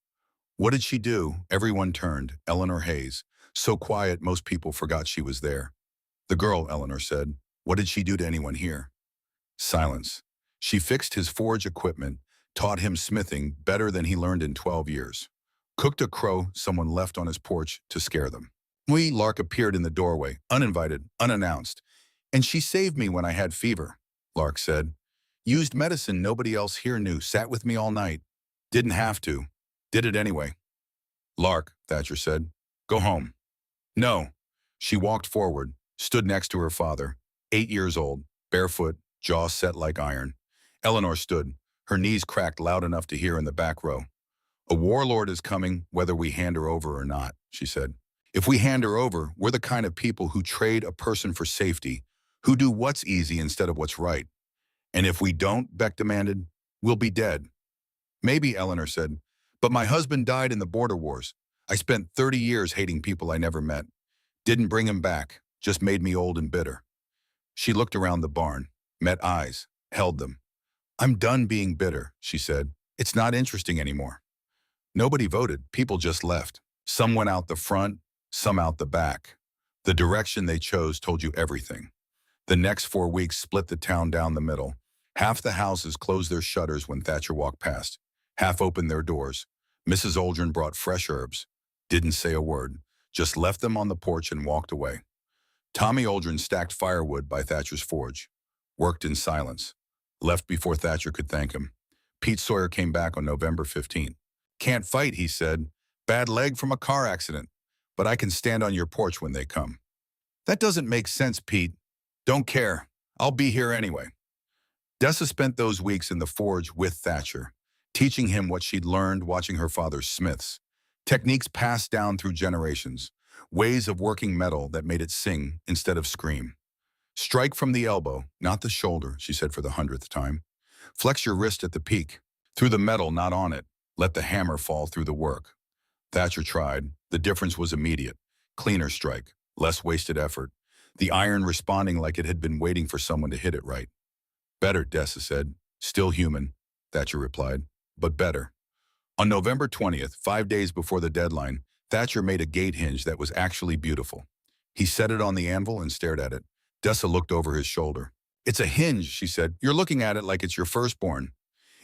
What did she do? Everyone turned. Eleanor Hayes. So quiet, most people forgot she was there. The girl, Eleanor said. What did she do to anyone here? Silence. She fixed his forge equipment, taught him smithing better than he learned in 12 years. Cooked a crow someone left on his porch to scare them. Lark appeared in the doorway, uninvited, unannounced. And she saved me when I had fever, Lark said. Used medicine nobody else here knew, sat with me all night. Didn't have to. Did it anyway. Lark, Thatcher said. Go home. No. She walked forward, stood next to her father, 8 years old, barefoot, jaw set like iron. Eleanor stood, her knees cracked loud enough to hear in the back row. A warlord is coming, whether we hand her over or not, she said. If we hand her over, we're the kind of people who trade a person for safety, who do what's easy instead of what's right. And if we don't, Beck demanded, we'll be dead. Maybe, Eleanor said, but my husband died in the border wars. I spent 30 years hating people I never met. Didn't bring him back, just made me old and bitter. She looked around the barn, met eyes, held them. I'm done being bitter, she said. It's not interesting anymore. Nobody voted, people just left. Some went out the front, some out the back. The direction they chose told you everything. The next 4 weeks split the town down the middle. Half the houses closed their shutters when Thatcher walked past. Half opened their doors. Mrs. Aldrin brought fresh herbs. Didn't say a word. Just left them on the porch and walked away. Tommy Aldrin stacked firewood by Thatcher's forge. Worked in silence. Left before Thatcher could thank him. Pete Sawyer came back on November 15th. Can't fight, he said. Bad leg from a car accident. But I can stand on your porch when they come. That doesn't make sense, Pete. Don't care. I'll be here anyway. Dessa spent those weeks in the forge with Thatcher, teaching him what she'd learned watching her father's smiths. Techniques passed down through generations. Ways of working metal that made it sing instead of scream. Strike from the elbow, not the shoulder, she said for the 100th time. Flex your wrist at the peak. Through the metal, not on it. Let the hammer fall through the work. Thatcher tried. The difference was immediate. Cleaner strike. Less wasted effort. The iron responding like it had been waiting for someone to hit it right. Better, Dessa said. Still human, Thatcher replied, but better. On November 20th, 5 days before the deadline, Thatcher made a gate hinge that was actually beautiful. He set it on the anvil and stared at it. Dessa looked over his shoulder. It's a hinge, she said. You're looking at it like it's your firstborn.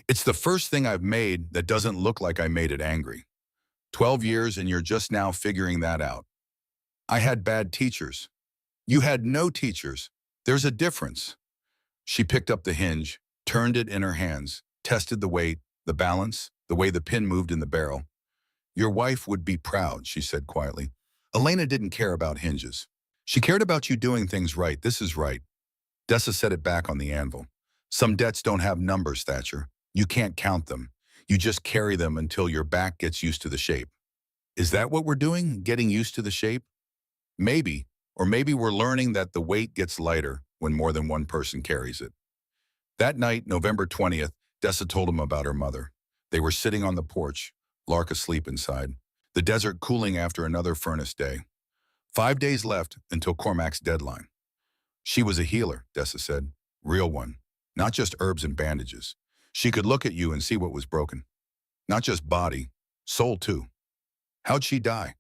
It's the first thing I've made that doesn't look like I made it angry. 12 years and you're just now figuring that out. I had bad teachers. You had no teachers. There's a difference. She picked up the hinge, turned it in her hands, tested the weight, the balance, the way the pin moved in the barrel. Your wife would be proud, she said quietly. Elena didn't care about hinges. She cared about you doing things right. This is right. Dessa set it back on the anvil. Some debts don't have numbers, Thatcher. You can't count them. You just carry them until your back gets used to the shape. Is that what we're doing, getting used to the shape? Maybe, or maybe we're learning that the weight gets lighter when more than one person carries it. That night, November 20th, Dessa told him about her mother. They were sitting on the porch, Lark asleep inside, the desert cooling after another furnace day. 5 days left until Cormac's deadline. She was a healer, Dessa said. Real one. Not just herbs and bandages. She could look at you and see what was broken. Not just body, soul too. How'd she die?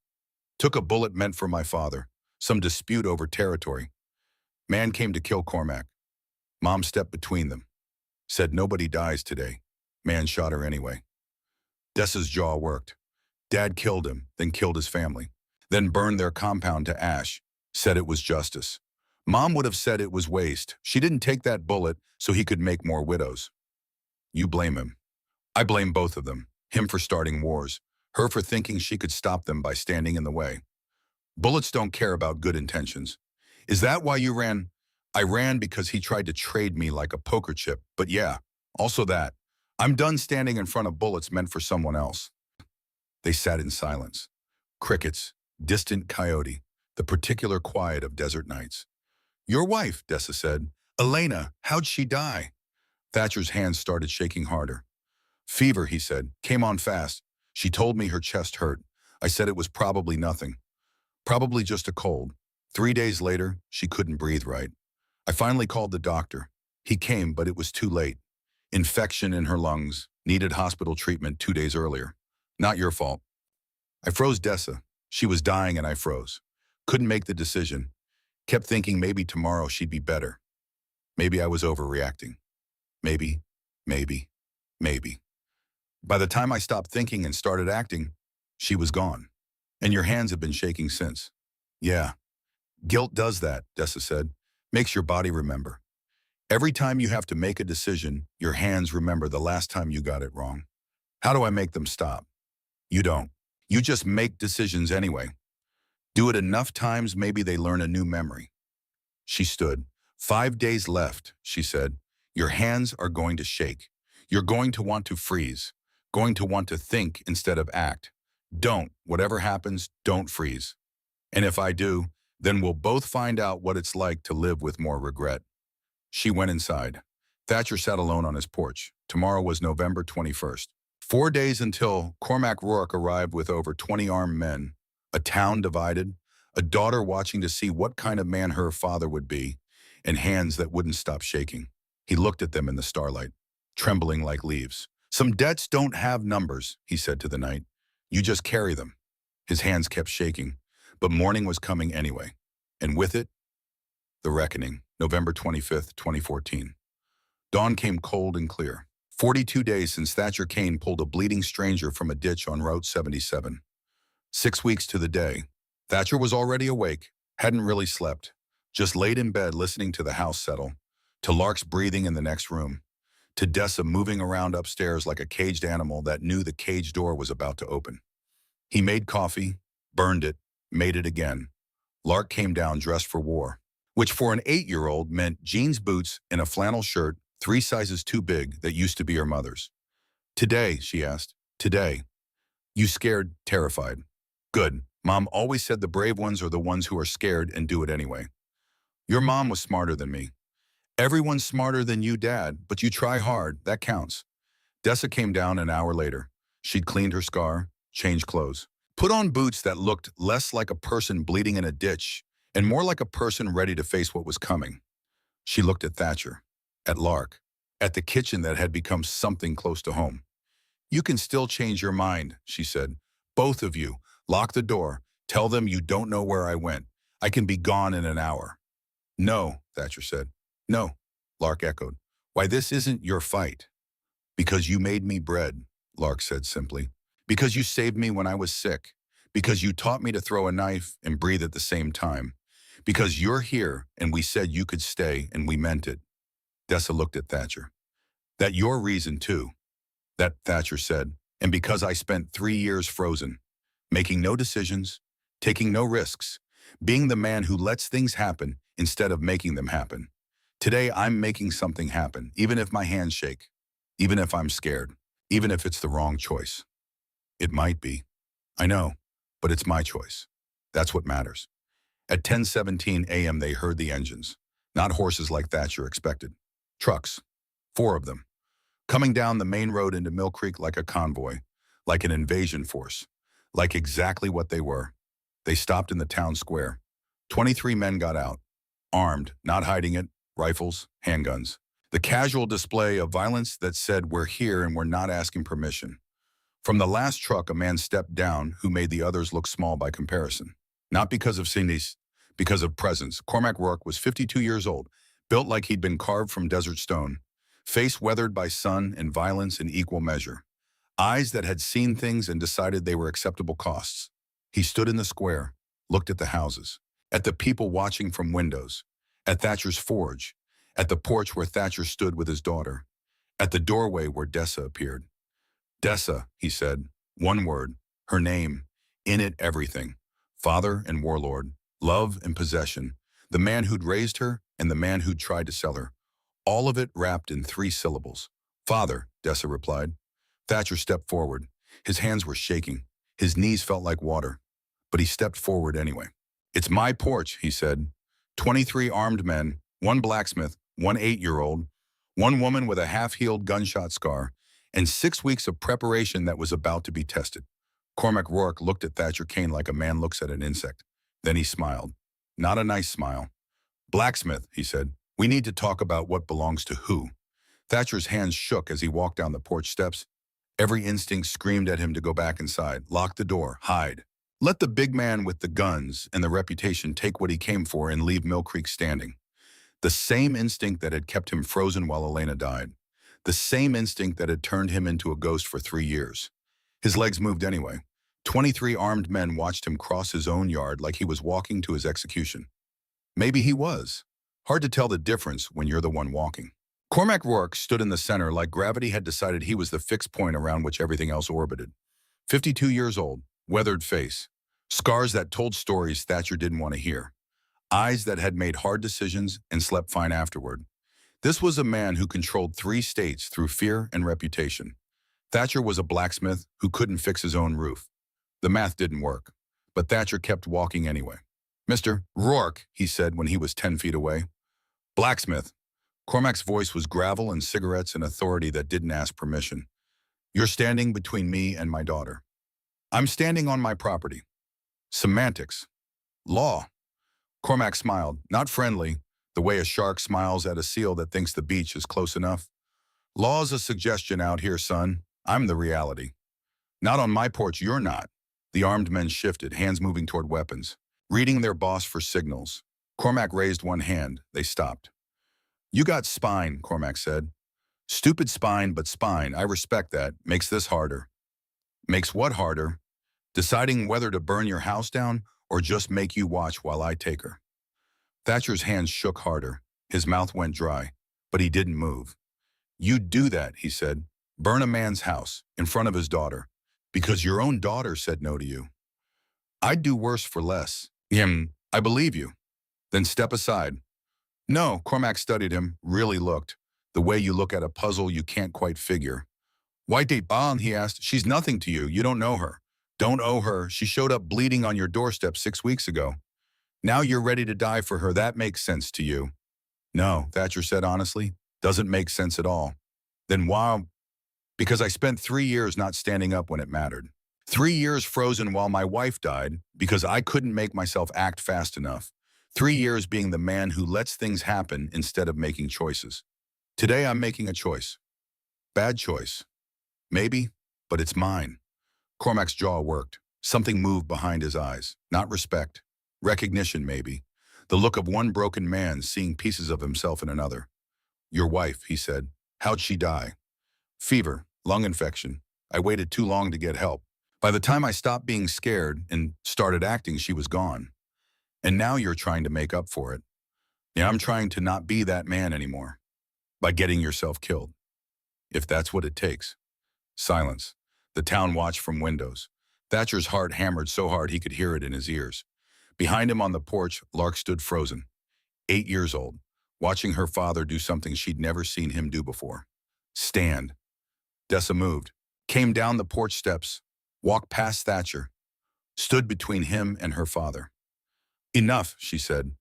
Took a bullet meant for my father. Some dispute over territory. Man came to kill Cormac. Mom stepped between them. Said nobody dies today. Man shot her anyway. Dessa's jaw worked. Dad killed him, then killed his family. Then burned their compound to ash. Said it was justice. Mom would have said it was waste. She didn't take that bullet so he could make more widows. You blame him. I blame both of them. Him for starting wars. Her for thinking she could stop them by standing in the way. Bullets don't care about good intentions. Is that why you ran? I ran because he tried to trade me like a poker chip, but yeah, also that. I'm done standing in front of bullets meant for someone else. They sat in silence. Crickets, distant coyote, the particular quiet of desert nights. Your wife, Dessa said. Elena, how'd she die? Thatcher's hands started shaking harder. Fever, he said, came on fast. She told me her chest hurt. I said it was probably nothing. Probably just a cold. 3 days later, she couldn't breathe right. I finally called the doctor. He came, but it was too late. Infection in her lungs, needed hospital treatment 2 days earlier. Not your fault. I froze Dessa. She was dying and I froze. Couldn't make the decision. Kept thinking maybe tomorrow she'd be better. Maybe I was overreacting. Maybe. By the time I stopped thinking and started acting, she was gone. And your hands have been shaking since. Yeah. Guilt does that, Dessa said. Makes your body remember. Every time you have to make a decision, your hands remember the last time you got it wrong. How do I make them stop? You don't. You just make decisions anyway. Do it enough times, maybe they learn a new memory. She stood. 5 days left, she said. Your hands are going to shake. You're going to want to freeze. Going to want to think instead of act. Don't. Whatever happens, don't freeze. And if I do, then we'll both find out what it's like to live with more regret. She went inside. Thatcher sat alone on his porch. Tomorrow was November 21st. 4 days until Cormac Rourke arrived with over 20 armed men. A town divided, a daughter watching to see what kind of man her father would be, and hands that wouldn't stop shaking. He looked at them in the starlight, trembling like leaves. Some debts don't have numbers, he said to the night. You just carry them. His hands kept shaking, but morning was coming anyway. And with it, the reckoning, November 25th, 2014. Dawn came cold and clear. 42 days since Thatcher Kane pulled a bleeding stranger from a ditch on Route 77. 6 weeks to the day. Thatcher was already awake, hadn't really slept, just laid in bed listening to the house settle, to Lark's breathing in the next room, to Dessa moving around upstairs like a caged animal that knew the cage door was about to open. He made coffee, burned it, made it again. Lark came down dressed for war, which for an 8-year-old meant jeans boots and a flannel shirt 3 sizes too big that used to be her mother's. Today, she asked, today. You scared, terrified. Good. Mom always said the brave ones are the ones who are scared and do it anyway. Your mom was smarter than me. Everyone's smarter than you, Dad, but you try hard, that counts. Dessa came down an hour later. She'd cleaned her scar, changed clothes, put on boots that looked less like a person bleeding in a ditch and more like a person ready to face what was coming. She looked at Thatcher, at Lark, at the kitchen that had become something close to home. You can still change your mind, she said. Both of you, lock the door. Tell them you don't know where I went. I can be gone in an hour. No, Thatcher said. No, Lark echoed. Why, this isn't your fight. Because you made me bread, Lark said simply. Because you saved me when I was sick. Because you taught me to throw a knife and breathe at the same time. Because you're here and we said you could stay and we meant it. Dessa looked at Thatcher. That your reason too, that Thatcher said. And because I spent 3 years frozen, making no decisions, taking no risks, being the man who lets things happen instead of making them happen. Today I'm making something happen, even if my hands shake, even if I'm scared, even if it's the wrong choice. It might be. I know, but it's my choice. That's what matters. At 10:17 a.m. they heard the engines, not horses like Thatcher expected. Trucks, 4 of them, coming down the main road into Mill Creek like a convoy, like an invasion force, like exactly what they were. They stopped in the town square. 23 men got out, armed, not hiding it, rifles, handguns. The casual display of violence that said, we're here and we're not asking permission. From the last truck, a man stepped down who made the others look small by comparison. Not because of cynicism, because of presence. Cormac Rourke was 52 years old, built like he'd been carved from desert stone, face weathered by sun and violence in equal measure, eyes that had seen things and decided they were acceptable costs. He stood in the square, looked at the houses, at the people watching from windows, at Thatcher's forge, at the porch where Thatcher stood with his daughter, at the doorway where Dessa appeared. Dessa, he said, one word, her name, in it everything, father and warlord, love and possession, the man who'd raised her and the man who'd tried to sell her, all of it wrapped in 3 syllables. Father, Dessa replied. Thatcher stepped forward. His hands were shaking. His knees felt like water. But he stepped forward anyway. It's my porch, he said. 23 armed men, 1 blacksmith, 1 8-year-old, 1 woman with a half-healed gunshot scar, and 6 weeks of preparation that was about to be tested. Cormac Rourke looked at Thatcher Kane like a man looks at an insect. Then he smiled. Not a nice smile. Blacksmith, he said, we need to talk about what belongs to who. Thatcher's hands shook as he walked down the porch steps. Every instinct screamed at him to go back inside, lock the door, hide. Let the big man with the guns and the reputation take what he came for and leave Mill Creek standing. The same instinct that had kept him frozen while Elena died. The same instinct that had turned him into a ghost for 3 years. His legs moved anyway. 23 armed men watched him cross his own yard like he was walking to his execution. Maybe he was. Hard to tell the difference when you're the one walking. Cormac Rourke stood in the center like gravity had decided he was the fixed point around which everything else orbited. 52 years old, weathered face, scars that told stories Thatcher didn't want to hear, eyes that had made hard decisions and slept fine afterward. This was a man who controlled 3 states through fear and reputation. Thatcher was a blacksmith who couldn't fix his own roof. The math didn't work, but Thatcher kept walking anyway. Mr. Rourke, he said when he was 10 feet away. Blacksmith. Cormac's voice was gravel and cigarettes and authority that didn't ask permission. You're standing between me and my daughter. I'm standing on my property. Semantics. Law. Cormac smiled, not friendly, the way a shark smiles at a seal that thinks the beach is close enough. Law's a suggestion out here, son. I'm the reality. Not on my porch, you're not. The armed men shifted, hands moving toward weapons, reading their boss for signals. Cormac raised one hand. They stopped. You got spine, Cormac said. Stupid spine, but spine. I respect that. Makes this harder. Makes what harder? Deciding whether to burn your house down or just make you watch while I take her. Thatcher's hands shook harder. His mouth went dry, but he didn't move. You'd do that, he said. Burn a man's house in front of his daughter because your own daughter said no to you. I'd do worse for less. I believe you. Then step aside. No, Cormac studied him, really looked. The way you look at a puzzle you can't quite figure. Why date Bon? He asked. She's nothing to you. You don't know her. Don't owe her. She showed up bleeding on your doorstep 6 weeks ago. Now you're ready to die for her. That makes sense to you. No, Thatcher said honestly. Doesn't make sense at all. Then why? Because I spent 3 years not standing up when it mattered. 3 years frozen while my wife died because I couldn't make myself act fast enough. 3 years being the man who lets things happen instead of making choices. Today I'm making a choice. Bad choice. Maybe, but it's mine. Cormac's jaw worked. Something moved behind his eyes. Not respect. Recognition, maybe. The look of one broken man seeing pieces of himself in another. Your wife, he said. How'd she die? Fever, lung infection. I waited too long to get help. By the time I stopped being scared and started acting, she was gone. And now you're trying to make up for it. Yeah, I'm trying to not be that man anymore. By getting yourself killed. If that's what it takes. Silence. The town watched from windows. Thatcher's heart hammered so hard he could hear it in his ears. Behind him on the porch, Lark stood frozen. 8 years old, watching her father do something she'd never seen him do before. Stand. Dessa moved, came down the porch steps, walked past Thatcher, stood between him and her father. Enough, she said.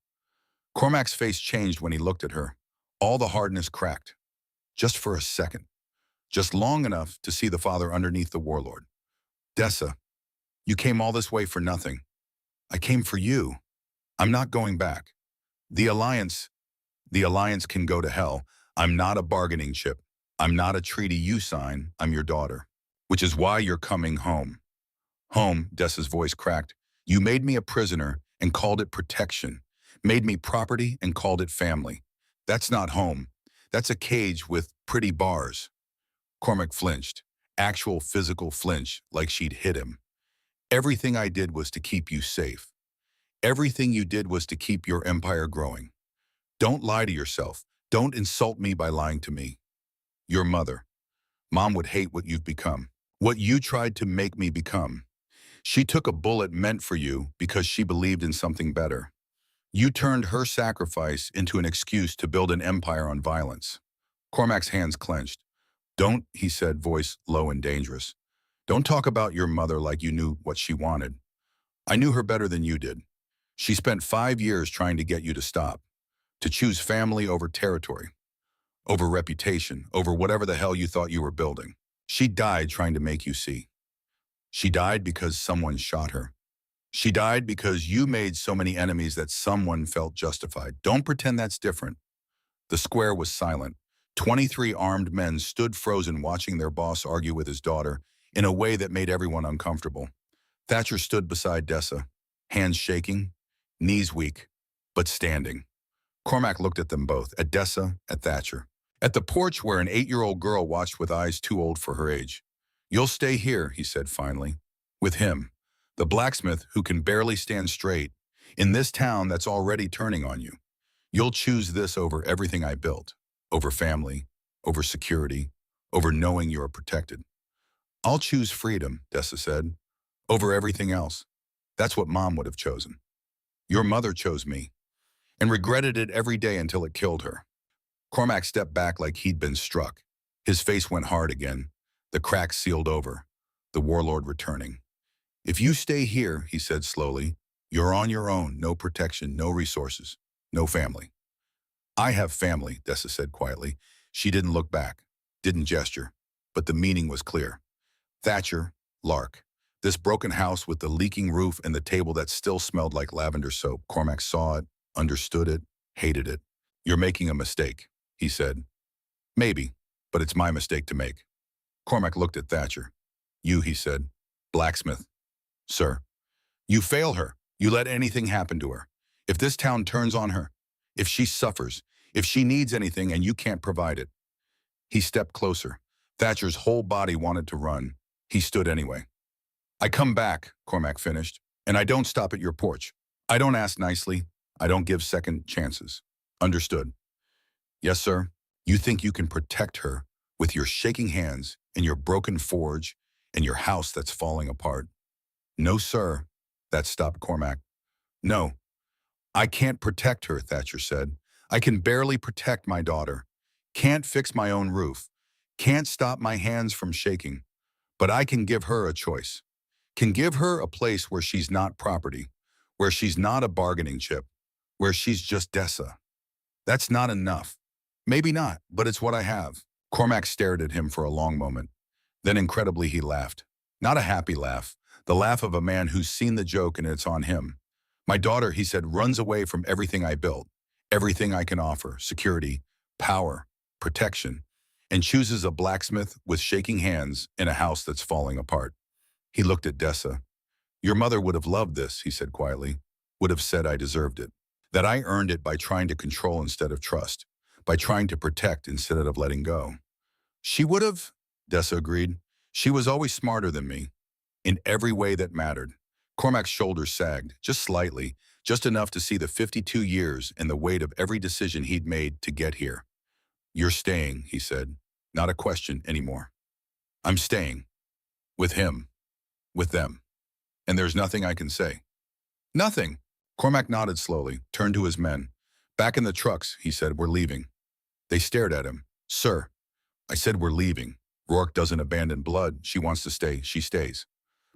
Cormac's face changed when he looked at her. All the hardness cracked. Just for a second. Just long enough to see the father underneath the warlord. Dessa, you came all this way for nothing. I came for you. I'm not going back. The Alliance can go to hell. I'm not a bargaining chip. I'm not a treaty you sign. I'm your daughter. Which is why you're coming home. Home, Dessa's voice cracked. You made me a prisoner and called it protection. Made me property and called it family. That's not home. That's a cage with pretty bars. Cormac flinched. Actual physical flinch, like she'd hit him. Everything I did was to keep you safe. Everything you did was to keep your empire growing. Don't lie to yourself. Don't insult me by lying to me. Your mother. Mom would hate what you've become. What you tried to make me become. She took a bullet meant for you because she believed in something better. You turned her sacrifice into an excuse to build an empire on violence. Cormac's hands clenched. Don't, he said, voice low and dangerous. Don't talk about your mother like you knew what she wanted. I knew her better than you did. She spent 5 years trying to get you to stop, to choose family over territory, over reputation, over whatever the hell you thought you were building. She died trying to make you see. She died because someone shot her. She died because you made so many enemies that someone felt justified. Don't pretend that's different. The square was silent. 23 armed men stood frozen watching their boss argue with his daughter in a way that made everyone uncomfortable. Thatcher stood beside Dessa, hands shaking, knees weak, but standing. Cormac looked at them both, at Dessa, at Thatcher. At the porch where an 8-year-old girl watched with eyes too old for her age. You'll stay here, he said finally, with him, the blacksmith who can barely stand straight, in this town that's already turning on you. You'll choose this over everything I built, over family, over security, over knowing you're protected. I'll choose freedom, Dessa said, over everything else. That's what Mom would have chosen. Your mother chose me, and regretted it every day until it killed her. Cormac stepped back like he'd been struck. His face went hard again. The cracks sealed over, the warlord returning. If you stay here, he said slowly, you're on your own, no protection, no resources, no family. I have family, Dessa said quietly. She didn't look back, didn't gesture, but the meaning was clear. Thatcher, Lark, this broken house with the leaking roof and the table that still smelled like lavender soap. Cormac saw it, understood it, hated it. You're making a mistake, he said. Maybe, but it's my mistake to make. Cormac looked at Thatcher. You, he said. Blacksmith. Sir. You fail her. You let anything happen to her. If this town turns on her, if she suffers, if she needs anything and you can't provide it. He stepped closer. Thatcher's whole body wanted to run. He stood anyway. I come back, Cormac finished, and I don't stop at your porch. I don't ask nicely. I don't give second chances. Understood. Yes, sir. You think you can protect her with your shaking hands and your broken forge and your house that's falling apart. No, sir. That stopped Cormac. No. I can't protect her, Thatcher said. I can barely protect my daughter. Can't fix my own roof. Can't stop my hands from shaking. But I can give her a choice. Can give her a place where she's not property, where she's not a bargaining chip, where she's just Dessa. That's not enough. Maybe not, but it's what I have. Cormac stared at him for a long moment. Then incredibly he laughed. Not a happy laugh, the laugh of a man who's seen the joke and it's on him. My daughter, he said, runs away from everything I built, everything I can offer, security, power. protection, and chooses a blacksmith with shaking hands in a house that's falling apart. He looked at Dessa. Your mother would have loved this, he said quietly, would have said I deserved it. That I earned it by trying to control instead of trust, by trying to protect instead of letting go. She would have, Dessa agreed. She was always smarter than me, in every way that mattered. Cormac's shoulders sagged, just slightly, just enough to see the 52 years and the weight of every decision he'd made to get here. You're staying, he said. Not a question anymore. I'm staying. With him. With them. And there's nothing I can say. Nothing. Cormac nodded slowly, turned to his men. Back in the trucks, he said, we're leaving. They stared at him. Sir, I said we're leaving. Rourke doesn't abandon blood. She wants to stay. She stays.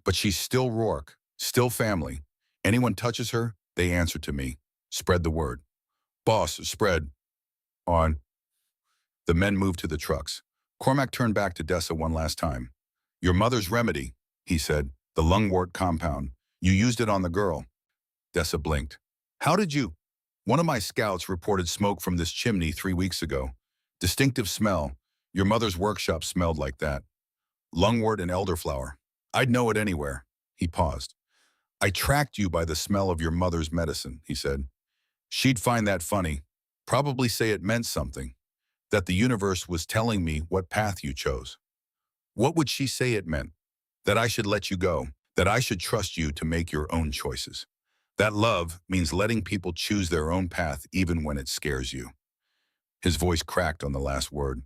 But she's still Rourke, still family. Anyone touches her, they answer to me. Spread the word. Boss, spread. On. The men moved to the trucks. Cormac turned back to Dessa one last time. Your mother's remedy, he said, the lungwort compound. You used it on the girl. Dessa blinked. How did you? One of my scouts reported smoke from this chimney 3 weeks ago. Distinctive smell. Your mother's workshop smelled like that. Lungwort and elderflower. I'd know it anywhere. He paused. I tracked you by the smell of your mother's medicine, he said. She'd find that funny. Probably say it meant something. That the universe was telling me what path you chose. What would she say it meant? That I should let you go. That I should trust you to make your own choices. That love means letting people choose their own path even when it scares you. His voice cracked on the last word.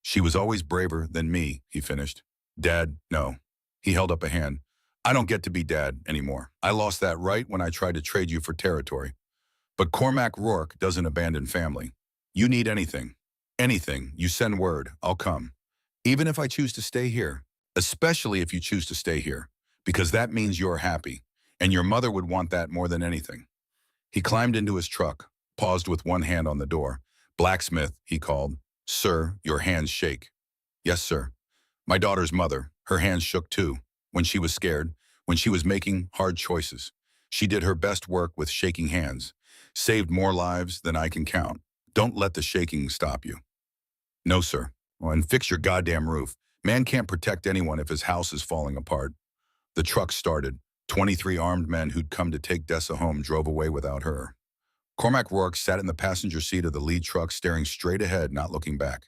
She was always braver than me, he finished. Dad, no. He held up a hand. I don't get to be dad anymore. I lost that right when I tried to trade you for territory. But Cormac Rourke doesn't abandon family. You need anything. Anything. You send word. I'll come. Even if I choose to stay here. Especially if you choose to stay here. Because that means you're happy. And your mother would want that more than anything. He climbed into his truck, paused with one hand on the door. Blacksmith, he called. Sir, your hands shake. Yes, sir. My daughter's mother, her hands shook too. When she was scared, when she was making hard choices. She did her best work with shaking hands. Saved more lives than I can count. Don't let the shaking stop you. No, sir. Oh, and fix your goddamn roof. Man can't protect anyone if his house is falling apart. The truck started. 23 armed men who'd come to take Dessa home drove away without her. Cormac Rourke sat in the passenger seat of the lead truck, staring straight ahead, not looking back.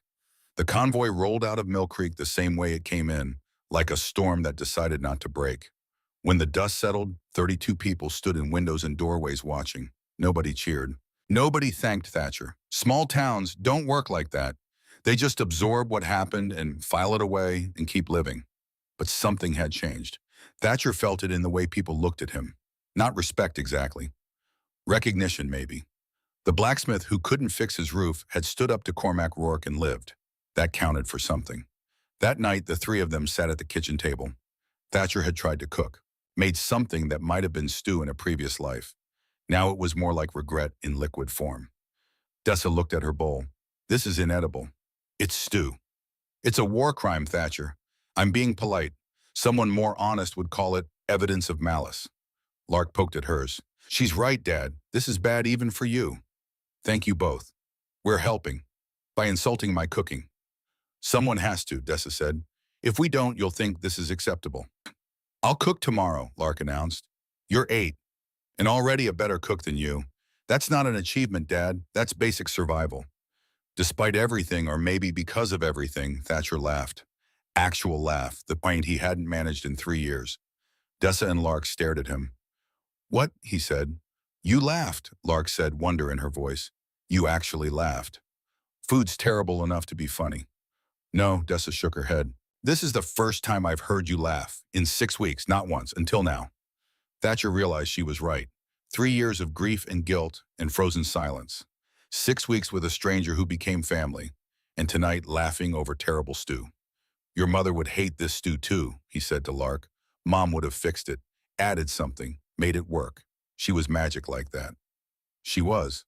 The convoy rolled out of Mill Creek the same way it came in, like a storm that decided not to break. When the dust settled, 32 people stood in windows and doorways watching. Nobody cheered. Nobody thanked Thatcher. Small towns don't work like that. They just absorb what happened and file it away and keep living. But something had changed. Thatcher felt it in the way people looked at him. Not respect exactly. Recognition, maybe. The blacksmith who couldn't fix his roof had stood up to Cormac Rourke and lived. That counted for something. That night, the three of them sat at the kitchen table. Thatcher had tried to cook, made something that might have been stew in a previous life. Now it was more like regret in liquid form. Dessa looked at her bowl. This is inedible. It's stew. It's a war crime, Thatcher. I'm being polite. Someone more honest would call it evidence of malice. Lark poked at hers. She's right, Dad. This is bad even for you. Thank you both. We're helping. By insulting my cooking. Someone has to, Dessa said. If we don't, you'll think this is acceptable. I'll cook tomorrow, Lark announced. You're 8, and already a better cook than you. That's not an achievement, Dad. That's basic survival. Despite everything, or maybe because of everything, Thatcher laughed. Actual laugh, the kind he hadn't managed in 3 years. Dessa and Lark stared at him. What? He said. You laughed, Lark said, wonder in her voice. You actually laughed. Food's terrible enough to be funny. No, Dessa shook her head. This is the first time I've heard you laugh. In 6 weeks, not once, until now. Thatcher realized she was right. 3 years of grief and guilt and frozen silence. 6 weeks with a stranger who became family. And tonight laughing over terrible stew. Your mother would hate this stew too, he said to Lark. Mom would have fixed it, added something, made it work. She was magic like that. She was.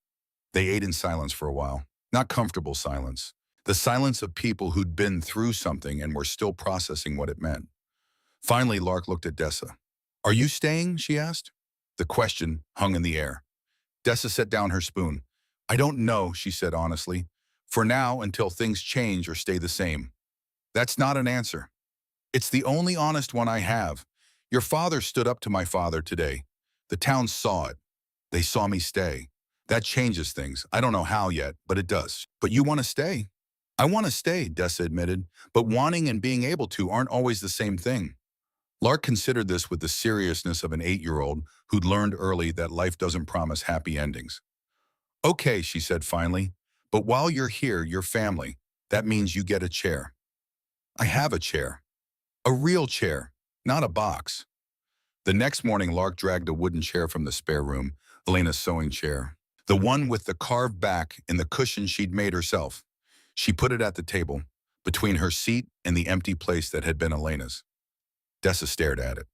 They ate in silence for a while. Not comfortable silence. The silence of people who'd been through something and were still processing what it meant. Finally, Lark looked at Dessa. Are you staying? She asked. The question hung in the air. Dessa set down her spoon. I don't know, she said honestly, For now, until things change or stay the same. That's not an answer. It's the only honest one I have. Your father stood up to my father today. The town saw it. They saw me stay. That changes things. I don't know how yet, but it does. But you want to stay? I want to stay, Dessa admitted, but wanting and being able to aren't always the same thing. Lark considered this with the seriousness of an 8-year-old who'd learned early that life doesn't promise happy endings. Okay, she said finally, but while you're here, you're family. That means you get a chair. I have a chair. A real chair, not a box. The next morning, Lark dragged a wooden chair from the spare room, Elena's sewing chair. The one with the carved back and the cushion she'd made herself. She put it at the table, between her seat and the empty place that had been Elena's. Dessa stared at it.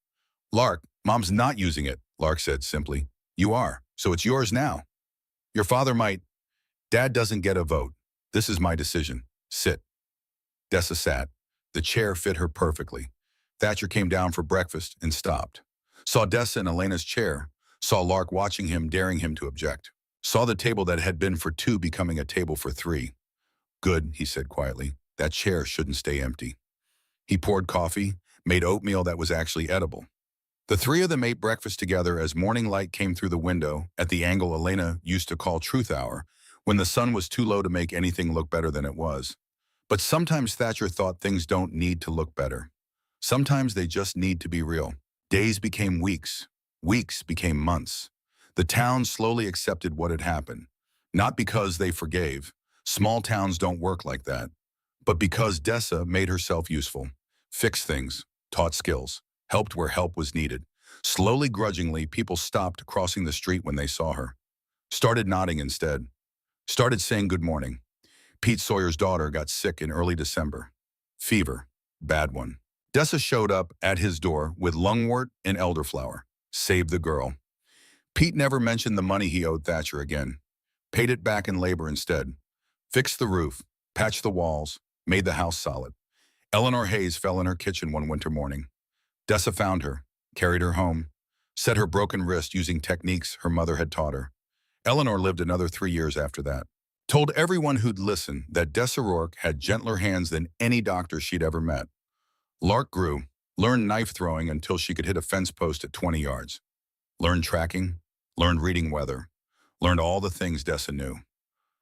Lark, Mom's not using it, Lark said simply. You are, so it's yours now. Your father might. Dad doesn't get a vote. This is my decision. Sit. Dessa sat. The chair fit her perfectly. Thatcher came down for breakfast and stopped. Saw Dessa in Elena's chair. Saw Lark watching him, daring him to object. Saw the table that had been for two becoming a table for three. Good, he said quietly. That chair shouldn't stay empty. He poured coffee, made oatmeal that was actually edible. The three of them ate breakfast together as morning light came through the window at the angle Elena used to call truth hour, when the sun was too low to make anything look better than it was. But sometimes Thatcher thought things don't need to look better. Sometimes they just need to be real. Days became weeks. Weeks became months. The town slowly accepted what had happened. Not because they forgave. Small towns don't work like that. But because Dessa made herself useful. Fixed things, taught skills, helped where help was needed. Slowly, grudgingly, people stopped crossing the street when they saw her. Started nodding instead. Started saying good morning. Pete Sawyer's daughter got sick in early December. Fever. Bad one. Dessa showed up at his door with lungwort and elderflower. Saved the girl. Pete never mentioned the money he owed Thatcher again. Paid it back in labor instead. Fixed the roof, patched the walls, made the house solid. Eleanor Hayes fell in her kitchen one winter morning. Dessa found her, carried her home, set her broken wrist using techniques her mother had taught her. Eleanor lived another 3 years after that. Told everyone who'd listen that Dessa Rourke had gentler hands than any doctor she'd ever met. Lark grew, learned knife throwing until she could hit a fence post at 20 yards. Learned tracking, learned reading weather, learned all the things Dessa knew.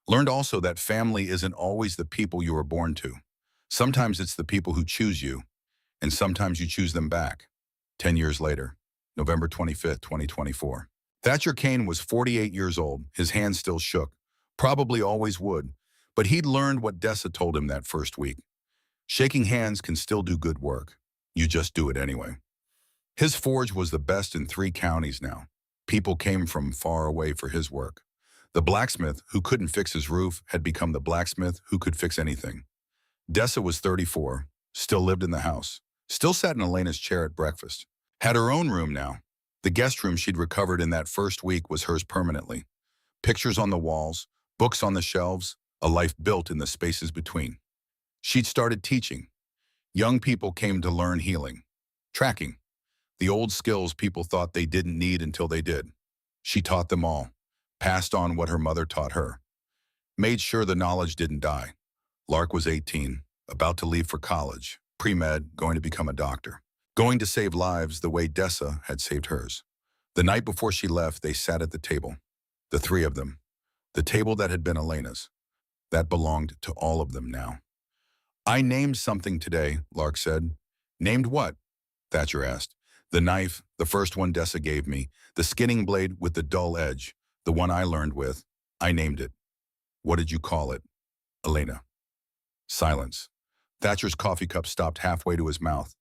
Learned also that family isn't always the people you were born to. Sometimes it's the people who choose you, and sometimes you choose them back. 10 years later, November 25th, 2024. Thatcher Kane was 48 years old. His hands still shook. Probably always would. But he'd learned what Dessa told him that first week. Shaking hands can still do good work. You just do it anyway. His forge was the best in 3 counties now. People came from far away for his work. The blacksmith who couldn't fix his roof had become the blacksmith who could fix anything. Dessa was 34, still lived in the house, still sat in Elena's chair at breakfast. Had her own room now. The guest room she'd recovered in that first week was hers permanently. Pictures on the walls, books on the shelves, a life built in the spaces between. She'd started teaching. Young people came to learn healing. Tracking. The old skills people thought they didn't need until they did. She taught them all. Passed on what her mother taught her. Made sure the knowledge didn't die. Lark was 18, about to leave for college, pre-med, going to become a doctor. Going to save lives the way Dessa had saved hers. The night before she left, they sat at the table. The 3 of them. The table that had been Elena's. That belonged to all of them now. I named something today, Lark said. Named what? Thatcher asked. The knife, the first one Dessa gave me, the skinning blade with the dull edge, the one I learned with. I named it. What did you call it? Elena. Silence. Thatcher's coffee cup stopped halfway to his mouth.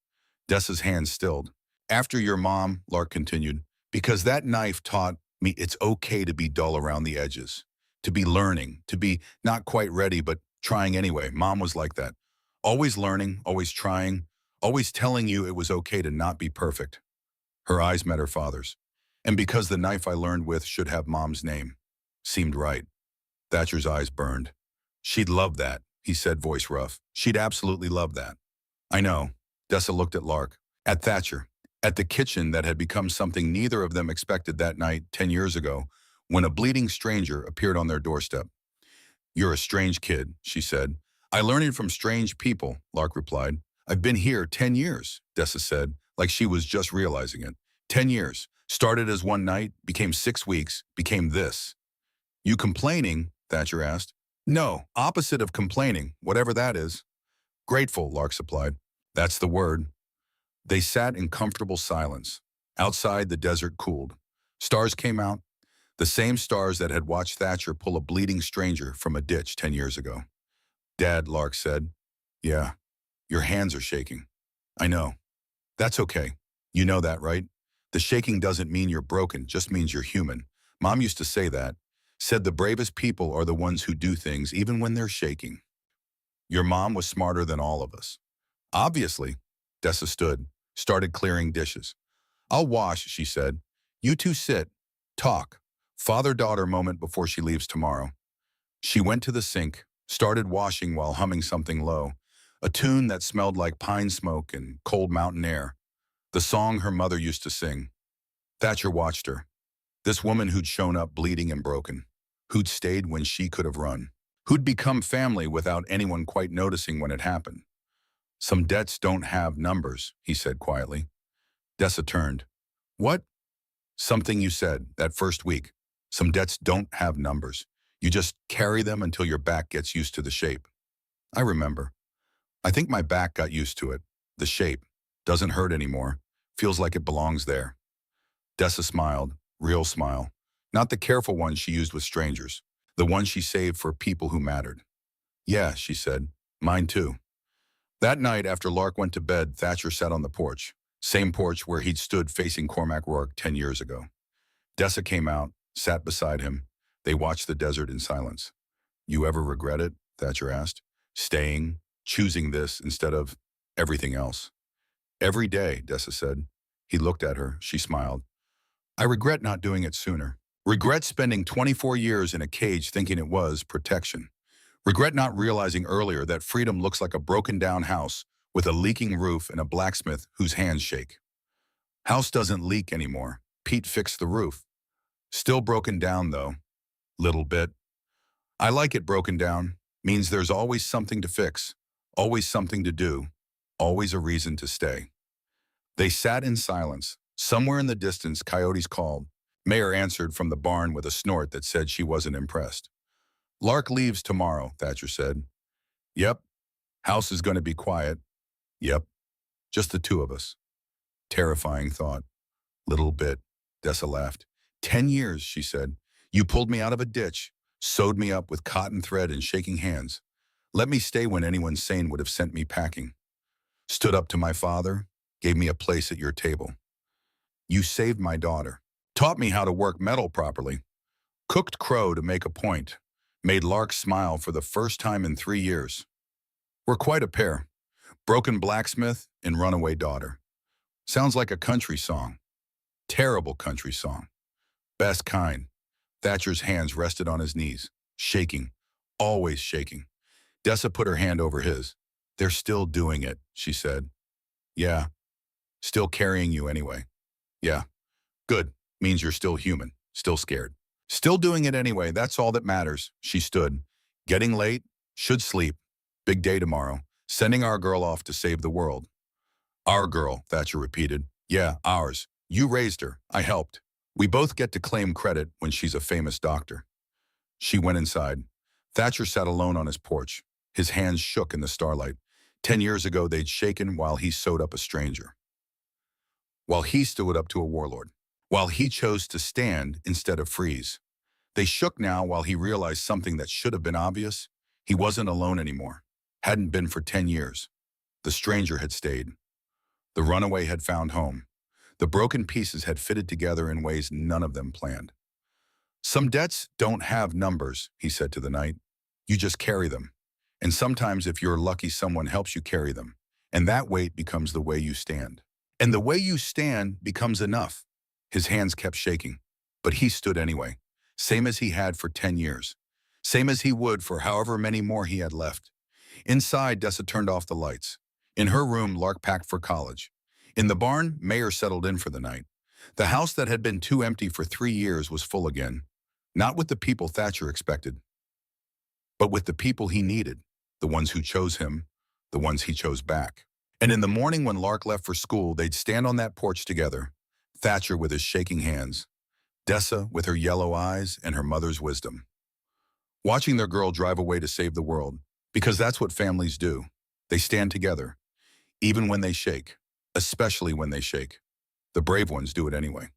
Dessa's hands stilled. After your mom, Lark continued, because that knife taught me it's okay to be dull around the edges, to be learning, to be not quite ready, but trying anyway. Mom was like that. Always learning, always trying, always telling you it was okay to not be perfect. Her eyes met her father's. And because the knife I learned with should have Mom's name. Seemed right. Thatcher's eyes burned. She'd love that, he said, voice rough. She'd absolutely love that. I know. Dessa looked at Lark, at Thatcher, at the kitchen that had become something neither of them expected that night 10 years ago when a bleeding stranger appeared on their doorstep. You're a strange kid, she said. I learned from strange people, Lark replied. I've been here 10 years, Dessa said, like she was just realizing it. 10 years. Started as one night, became 6 weeks, became this. You complaining? Thatcher asked. No, opposite of complaining, whatever that is. Grateful, Lark supplied. That's the word. They sat in comfortable silence. Outside, the desert cooled. Stars came out, the same stars that had watched Thatcher pull a bleeding stranger from a ditch 10 years ago. Dad, Lark said. Yeah, your hands are shaking. I know. That's okay. You know that, right? The shaking doesn't mean you're broken, just means you're human. Mom used to say that. Said the bravest people are the ones who do things even when they're shaking. Your mom was smarter than all of us. Obviously, Dessa stood, started clearing dishes. I'll wash, she said. You two sit, talk. Father-daughter moment before she leaves tomorrow. She went to the sink, started washing while humming something low, a tune that smelled like pine smoke and cold mountain air, the song her mother used to sing. Thatcher watched her. This woman who'd shown up bleeding and broken, who'd stayed when she could have run, who'd become family without anyone quite noticing when it happened. Some debts don't have numbers, he said quietly. Dessa turned. What? Something you said that first week. Some debts don't have numbers. You just carry them until your back gets used to the shape. I remember. I think my back got used to it. The shape. Doesn't hurt anymore. Feels like it belongs there. Dessa smiled. Real smile. Not the careful one she used with strangers. The one she saved for people who mattered. Yeah, she said. Mine too. That night after Lark went to bed, Thatcher sat on the porch. Same porch where he'd stood facing Cormac Rourke 10 years ago. Dessa came out, sat beside him. They watched the desert in silence. You ever regret it? Thatcher asked. Staying, choosing this instead of everything else. Every day, Dessa said. He looked at her. She smiled. I regret not doing it sooner. Regret spending 24 years in a cage thinking it was protection. Regret not realizing earlier that freedom looks like a broken-down house with a leaking roof and a blacksmith whose hands shake. House doesn't leak anymore. Pete fixed the roof. Still broken down, though. Little bit. I like it broken down. Means there's always something to fix, always something to do, always a reason to stay. They sat in silence. Somewhere in the distance, coyotes called. Mayor answered from the barn with a snort that said she wasn't impressed. Lark leaves tomorrow, Thatcher said. Yep. House is going to be quiet. Yep. Just the two of us. Terrifying thought. Little bit, Dessa laughed. 10 years, she said. You pulled me out of a ditch, sewed me up with cotton thread and shaking hands. Let me stay when anyone sane would have sent me packing. Stood up to my father, gave me a place at your table. You saved my daughter. Taught me how to work metal properly. Cooked crow to make a point. Made Lark smile for the first time in 3 years. We're quite a pair. Broken blacksmith and runaway daughter. Sounds like a country song. Terrible country song. Best kind. Thatcher's hands rested on his knees, shaking, always shaking. Dessa put her hand over his. They're still doing it, she said. Yeah. Still carrying you anyway. Yeah. Good. Means you're still human, still scared. Still doing it anyway, that's all that matters. She stood. Getting late, should sleep. Big day tomorrow. Sending our girl off to save the world. Our girl, Thatcher repeated. Yeah, ours. You raised her. I helped. We both get to claim credit when she's a famous doctor. She went inside. Thatcher sat alone on his porch. His hands shook in the starlight. 10 years ago, they'd shaken while he sewed up a stranger. While he stood up to a warlord. While he chose to stand instead of freeze. They shook now while he realized something that should have been obvious. He wasn't alone anymore. Hadn't been for 10 years. The stranger had stayed. The runaway had found home. The broken pieces had fitted together in ways none of them planned. Some debts don't have numbers, he said to the night. You just carry them. And sometimes if you're lucky, someone helps you carry them. And that weight becomes the way you stand. And the way you stand becomes enough. His hands kept shaking, but he stood anyway, same as he had for 10 years, same as he would for however many more he had left. Inside, Dessa turned off the lights. In her room, Lark packed for college. In the barn, Mayor settled in for the night. The house that had been too empty for 3 years was full again, not with the people Thatcher expected. but with the people he needed, the ones who chose him, the ones he chose back. And in the morning when Lark left for school, they'd stand on that porch together, Thatcher with his shaking hands, Dessa with her yellow eyes and her mother's wisdom, watching their girl drive away to save the world, because that's what families do. They stand together, even when they shake, especially when they shake. The brave ones do it anyway.